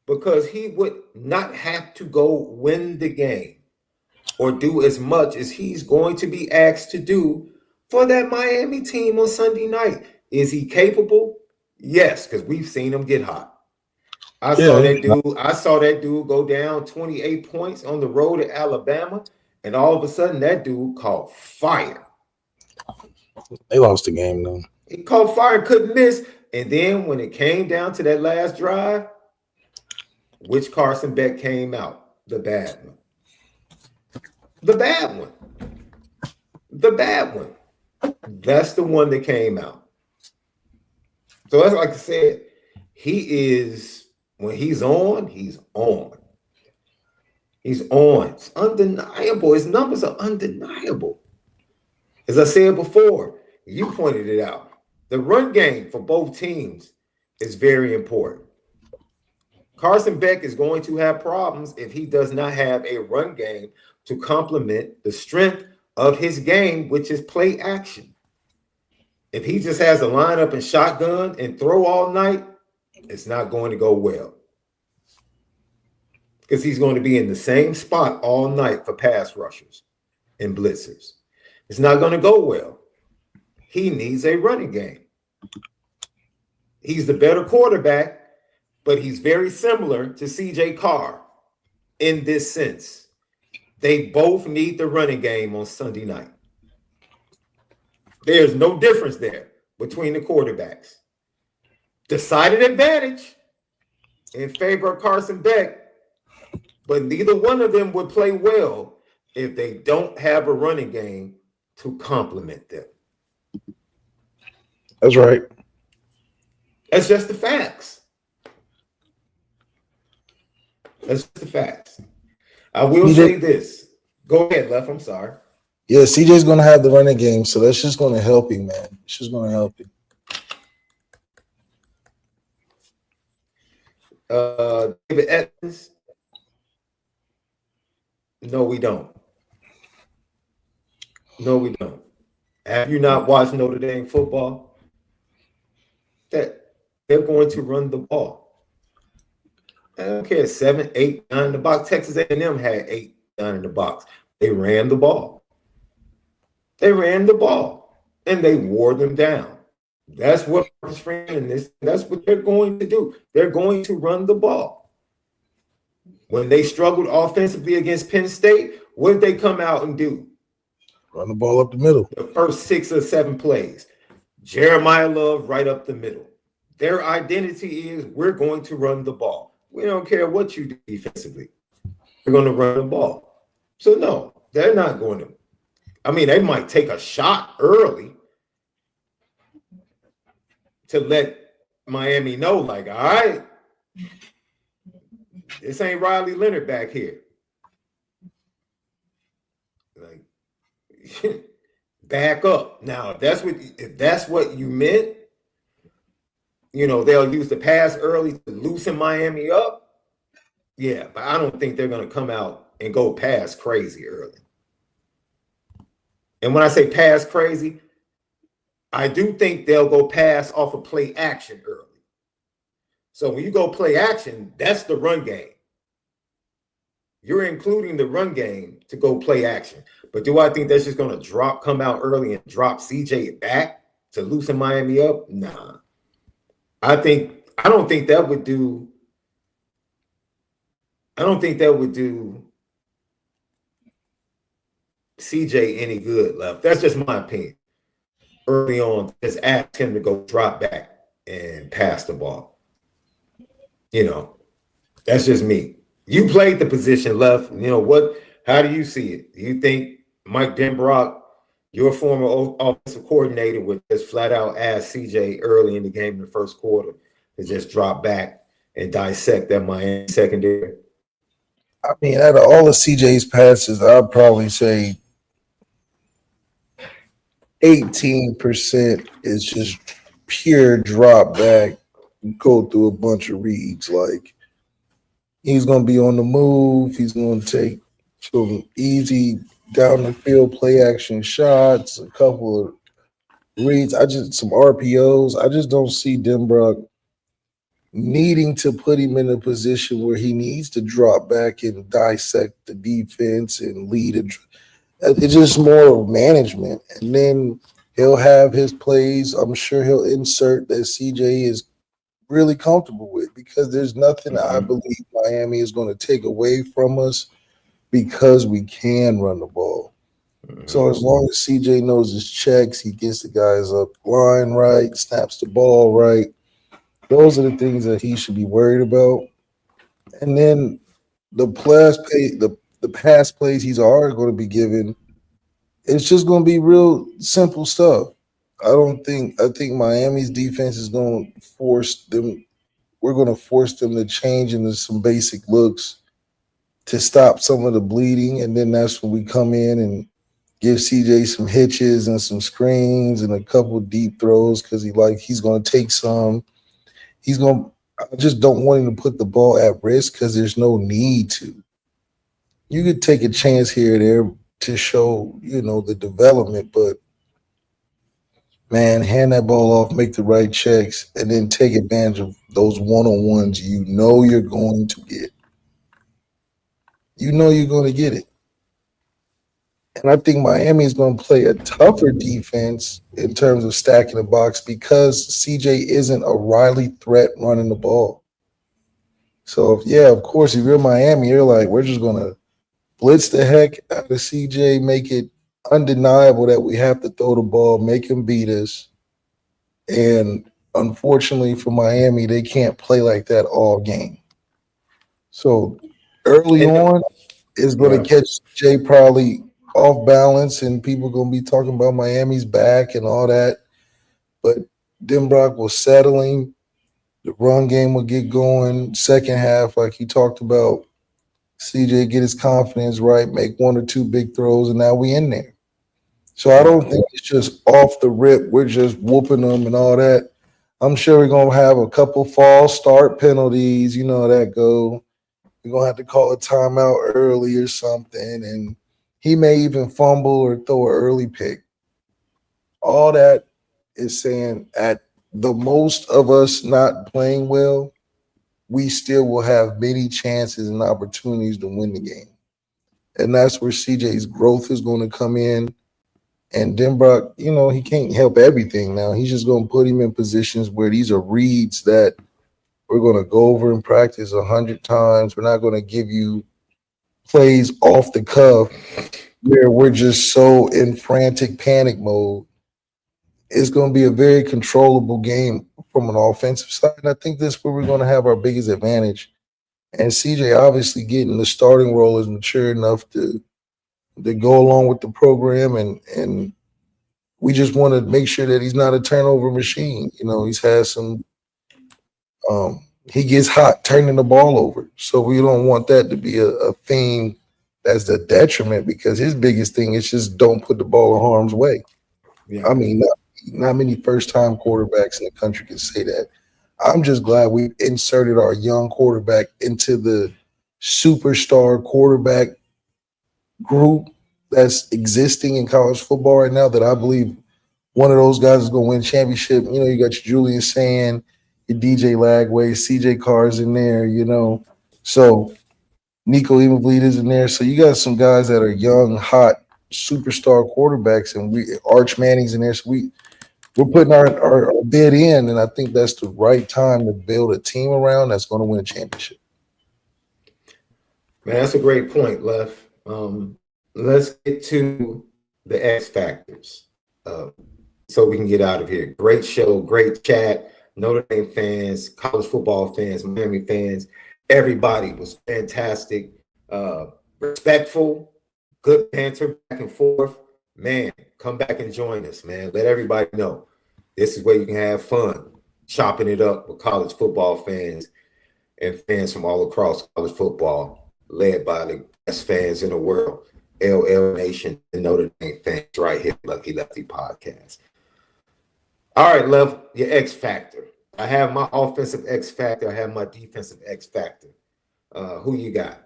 Because he would not have to go win the game or do as much as he's going to be asked to do for that Miami team on Sunday night. Is he capable? Yes, because we've seen him get hot. I saw that dude go down 28 points on the road at Alabama, and all of a sudden that dude caught fire. They lost the game, though. He caught fire and couldn't miss. And then when it came down to that last drive, which Carson Beck came out? The bad one. The bad one. The bad one. That's the one that came out. So that's like I said, he is, when he's on, he's on. He's on. It's undeniable. His numbers are undeniable. As I said before, you pointed it out. The run game for both teams is very important. Carson Beck is going to have problems if he does not have a run game to complement the strength of his game, which is play action. If he just has a lineup and shotgun and throw all night, it's not going to go well. Because he's going to be in the same spot all night for pass rushers and blitzers. It's not going to go well. He needs a running game. He's the better quarterback, but he's very similar to CJ CARR in this sense. They both need the running game on Sunday night. There's no difference there between the quarterbacks. Decided advantage in favor of Carson Beck, but neither one of them would play well if they don't have a running game to complement them. That's right. That's just the facts. That's just the facts. I will say this. Go ahead, Lef. I'm sorry. Yeah, CJ's going to have the running game, so that's just going to help him, man. It's just going to help him. David Evans? No, we don't. No, we don't. Have you not watched Notre Dame football? That they're going to run the ball. I don't care, 7, 8, 9 in the box. Texas A&M had 8, 9 in the box. They ran the ball. And they wore them down. That's what Marcus Freeman is. That's what they're going to do. They're going to run the ball. When they struggled offensively against Penn State, what did they come out and do? Run the ball up the middle. The first 6 or 7 plays. Jeremiah Love right up the middle. Their identity is we're going to run the ball. We don't care what you do defensively. We're going to run the ball. So, no, they're not going to. I mean, they might take a shot early to let Miami know, like, all right, this ain't Riley Leonard back here. Like, back up. Now, if that's what you meant, you know, they'll use the pass early to loosen Miami up. Yeah, but I don't think they're going to come out and go pass crazy early. And when I say pass crazy, I do think they'll go pass off of play action early. So when you go play action, that's the run game. You're including the run game to go play action. But do I think that's just going to come out early and drop CJ back to loosen Miami up? Nah. I don't think that would do CJ any good, left. That's just my opinion. Early on, just ask him to go drop back and pass the ball. You know, that's just me. You played the position, left. You know, how do you see it? Do you think Mike Denbrock, your former offensive coordinator, would just flat out ask CJ early in the game in the first quarter to just drop back and dissect that Miami secondary? I mean, out of all of CJ's passes, I'd probably say 18% is just pure drop back, go through a bunch of reads. Like, he's going to be on the move. He's going to take some easy down the field play action shots, a couple of reads. Some RPOs. I just don't see Denbrock needing to put him in a position where he needs to drop back and dissect the defense and lead it. It's just more of management. And then he'll have his plays. I'm sure he'll insert that CJ is really comfortable with, because there's nothing I believe Miami is going to take away from us because we can run the ball. So as long as CJ knows his checks, he gets the guys up line right, snaps the ball right, those are the things that he should be worried about. And then the pass plays he's already going to be given, it's just going to be real simple stuff. I think Miami's defense is going to force them. We're going to force them to change into some basic looks to stop some of the bleeding. And then that's when we come in and give CJ some hitches and some screens and a couple deep throws, because he's going to take some. I just don't want him to put the ball at risk, because there's no need to. You could take a chance here or there to show, the development, but man, hand that ball off, make the right checks, and then take advantage of those one-on-ones you're going to get. You're going to get it. And I think Miami is going to play a tougher defense in terms of stacking the box, because CJ isn't a Riley threat running the ball. So, of course, if you're Miami, you're like, we're just going to blitz the heck out of CJ, make it undeniable that we have to throw the ball, make him beat us. And unfortunately for Miami, they can't play like that all game. So early on is going to catch Jay probably off balance, and people are going to be talking about Miami's back and all that. But Denbrock will settle him. The run game will get going. Second half, like you talked about, CJ get his confidence right, make one or two big throws, and now we in there. So I don't think it's just off the rip. We're just whooping them and all that. I'm sure we're going to have a couple false start penalties. You know how that go. We're going to have to call a timeout early or something, and he may even fumble or throw an early pick. All that is saying, at the most of us not playing well, we still will have many chances and opportunities to win the game. And that's where CJ's growth is going to come in. And Denbrock, he can't help everything now. He's just going to put him in positions where these are reads that we're going to go over in practice 100 times. We're not going to give you plays off the cuff where we're just so in frantic panic mode. It's going to be a very controllable game from an offensive side. And I think that's where we're going to have our biggest advantage. And CJ obviously getting the starting role is mature enough to go along with the program, and we just want to make sure that he's not a turnover machine. He's had some he gets hot turning the ball over. So we don't want that to be a thing that's a detriment, because his biggest thing is just don't put the ball in harm's way. Yeah. I mean, not many first-time quarterbacks in the country can say that. I'm just glad we inserted our young quarterback into the superstar quarterback group that's existing in college football right now, that I believe one of those guys is going to win championship. You got your Julian Sand, your DJ Lagway, CJ Carr's in there, So Nico Evenbleed is in there. So you got some guys that are young, hot, superstar quarterbacks, and Arch Manning's in there. So we're putting our bid in, and I think that's the right time to build a team around that's going to win a championship. Man, that's a great point, Lef. Let's get to the X factors so we can get out of here. Great show, great chat. Notre Dame fans, college football fans, Miami fans, everybody was fantastic, respectful, good banter back and forth. Man, come back and join us, man. Let everybody know this is where you can have fun, chopping it up with college football fans and fans from all across college football, led by the best fans in the world, LL Nation and Notre Dame fans, right here, Lucky Lefty Podcast. All right, Lev, your X factor. I have my offensive X factor. I have my defensive X factor. Who you got?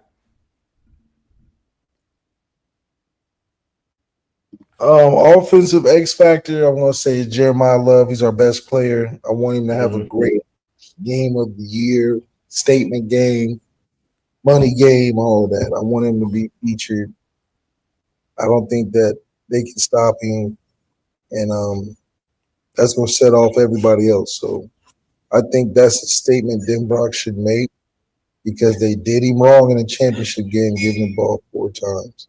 Offensive X factor, I want to say Jeremiah Love. He's our best player. I want him to have a great game of the year, statement game, money game, all of that. I want him to be featured. I don't think that they can stop him, and that's going to set off everybody else. So I think that's a statement Denbrock should make, because they did him wrong in the championship game, giving the ball 4 times.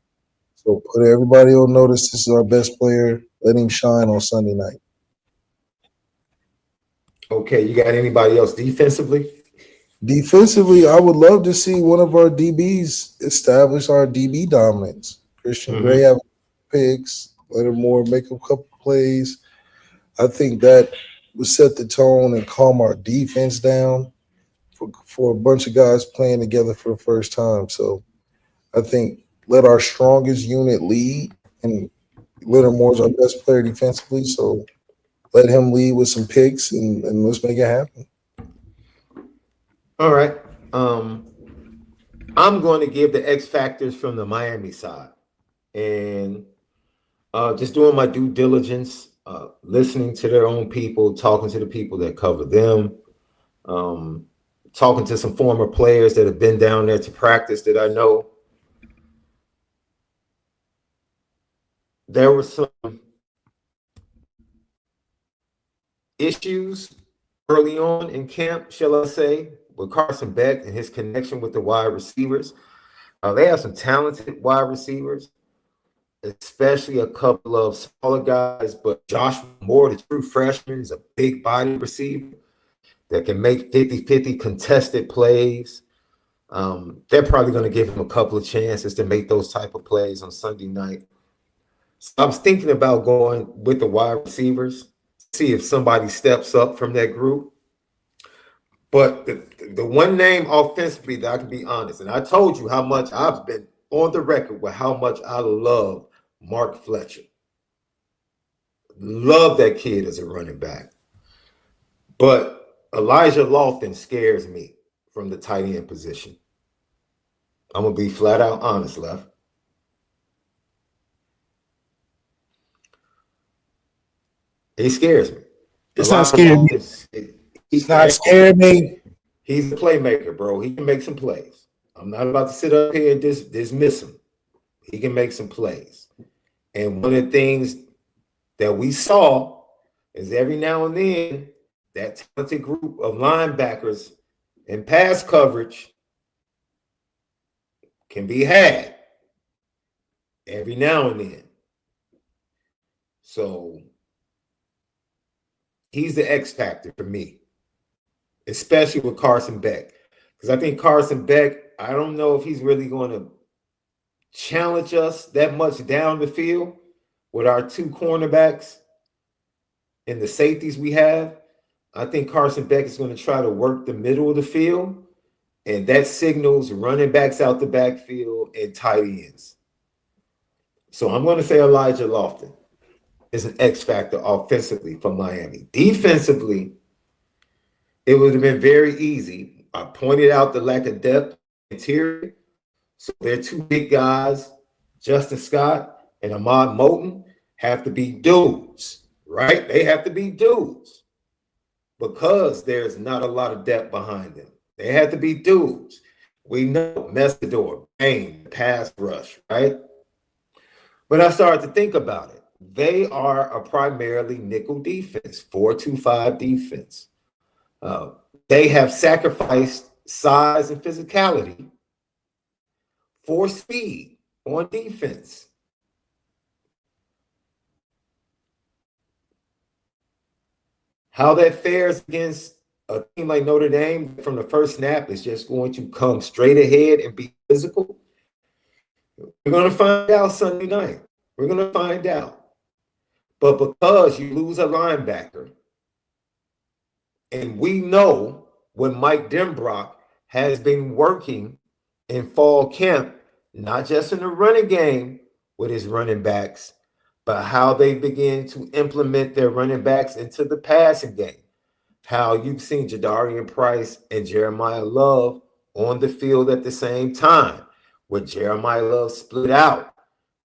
So put everybody on notice. This is our best player. Let him shine on Sunday night. Okay, you got anybody else defensively? Defensively, I would love to see one of our DBs establish our DB dominance. Christian Gray have picks. Leonard Moore make a couple plays. I think that would set the tone and calm our defense down for a bunch of guys playing together for the first time. So I think let our strongest unit lead, and Leonard Moore's our best player defensively, so let him lead with some picks, and let's make it happen. All right. I'm going to give the X factors from the Miami side, and just doing my due diligence, listening to their own people, talking to the people that cover them, talking to some former players that have been down there to practice that I know. There were some issues early on in camp, shall I say, with Carson Beck and his connection with the wide receivers. They have some talented wide receivers, especially a couple of smaller guys, but Josh Moore, the true freshman, is a big body receiver that can make 50-50 contested plays. They're probably going to give him a couple of chances to make those type of plays on Sunday night. So I was thinking about going with the wide receivers, see if somebody steps up from that group. But the one name offensively that I can be honest, and I told you how much I've been on the record with how much I love Mark Fletcher. Love that kid as a running back. But Elijah Lofton scares me from the tight end position. I'm going to be flat out honest, Left. He scares me. It's not scaring me. It's not scaring me. He's a playmaker, bro. He can make some plays. I'm not about to sit up here and dismiss him. He can make some plays. And one of the things that we saw is every now and then that talented group of linebackers in pass coverage can be had every now and then. So he's the X factor for me, especially with Carson Beck. Because I think Carson Beck, I don't know if he's really going to challenge us that much down the field with our two cornerbacks and the safeties we have. I think Carson Beck is going to try to work the middle of the field, and that signals running backs out the backfield and tight ends. So I'm going to say Elijah Lofton is an X factor offensively for Miami. Defensively, it would have been very easy. I pointed out the lack of depth interior. So their two big guys, Justin Scott and Ahmad Moulton, have to be dudes, right? They have to be dudes because there's not a lot of depth behind them. They have to be dudes. We know Messador, Bain, pass rush, right? But I started to think about it. They are a primarily nickel defense, 4-2-5 defense. They have sacrificed size and physicality for speed on defense. How that fares against a team like Notre Dame from the first snap is just going to come straight ahead and be physical. We're going to find out Sunday night. We're going to find out. But because you lose a linebacker, and we know when Mike Denbrock has been working in fall camp, not just in the running game with his running backs, but how they begin to implement their running backs into the passing game. How you've seen Jadarian Price and Jeremiah Love on the field at the same time, where Jeremiah Love split out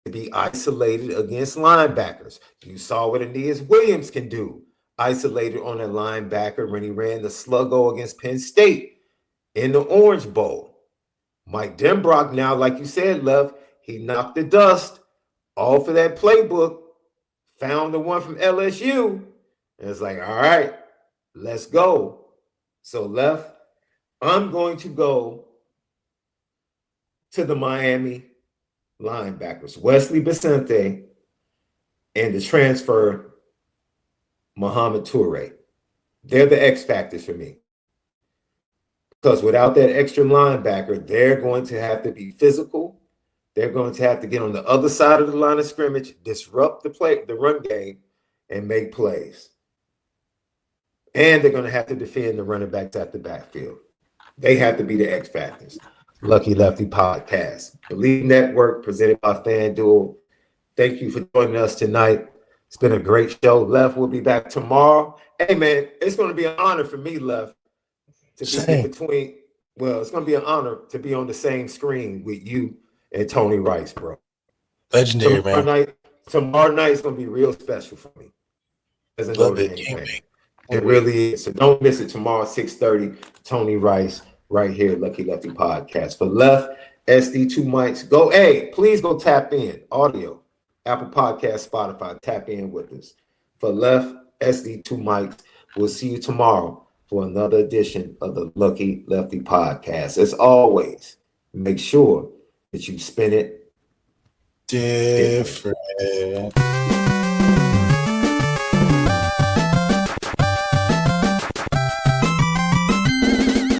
to be isolated against linebackers. You saw what Aeneas Williams can do, isolated on a linebacker when he ran the sluggo against Penn State in the Orange Bowl. Mike Denbrock now, like you said, Lev, he knocked the dust off of that playbook, found the one from LSU, and it's like, all right, let's go. So, Lev, I'm going to go to the Miami linebackers, Wesley Vicente and the transfer Muhammad Toure. They're the X factors for me. Because without that extra linebacker, they're going to have to be physical. They're going to have to get on the other side of the line of scrimmage, disrupt the run game, and make plays. And they're going to have to defend the running backs at the backfield. They have to be the X factors. Lucky Lefty Podcast. Bleav Network, presented by FanDuel. Thank you for joining us tonight. It's been a great show. Left will be back tomorrow. Hey, man, it's going to be an honor for me, Left, to be in between. Well, it's going to be an honor to be on the same screen with you and Tony Rice, bro. Legendary, man. Tomorrow night is going to be real special for me. As a Notre Dame fan. It really is. So don't miss it tomorrow, 6:30. Tony Rice, right here, Lucky Lefty Podcast. For Left, SD2 mics. Go, hey, please go tap in. Audio, Apple Podcast, Spotify. Tap in with us. For Left, SD2 mics. We'll see you tomorrow for another edition of the Lucky Lefty Podcast. As always, make sure that you spin it different.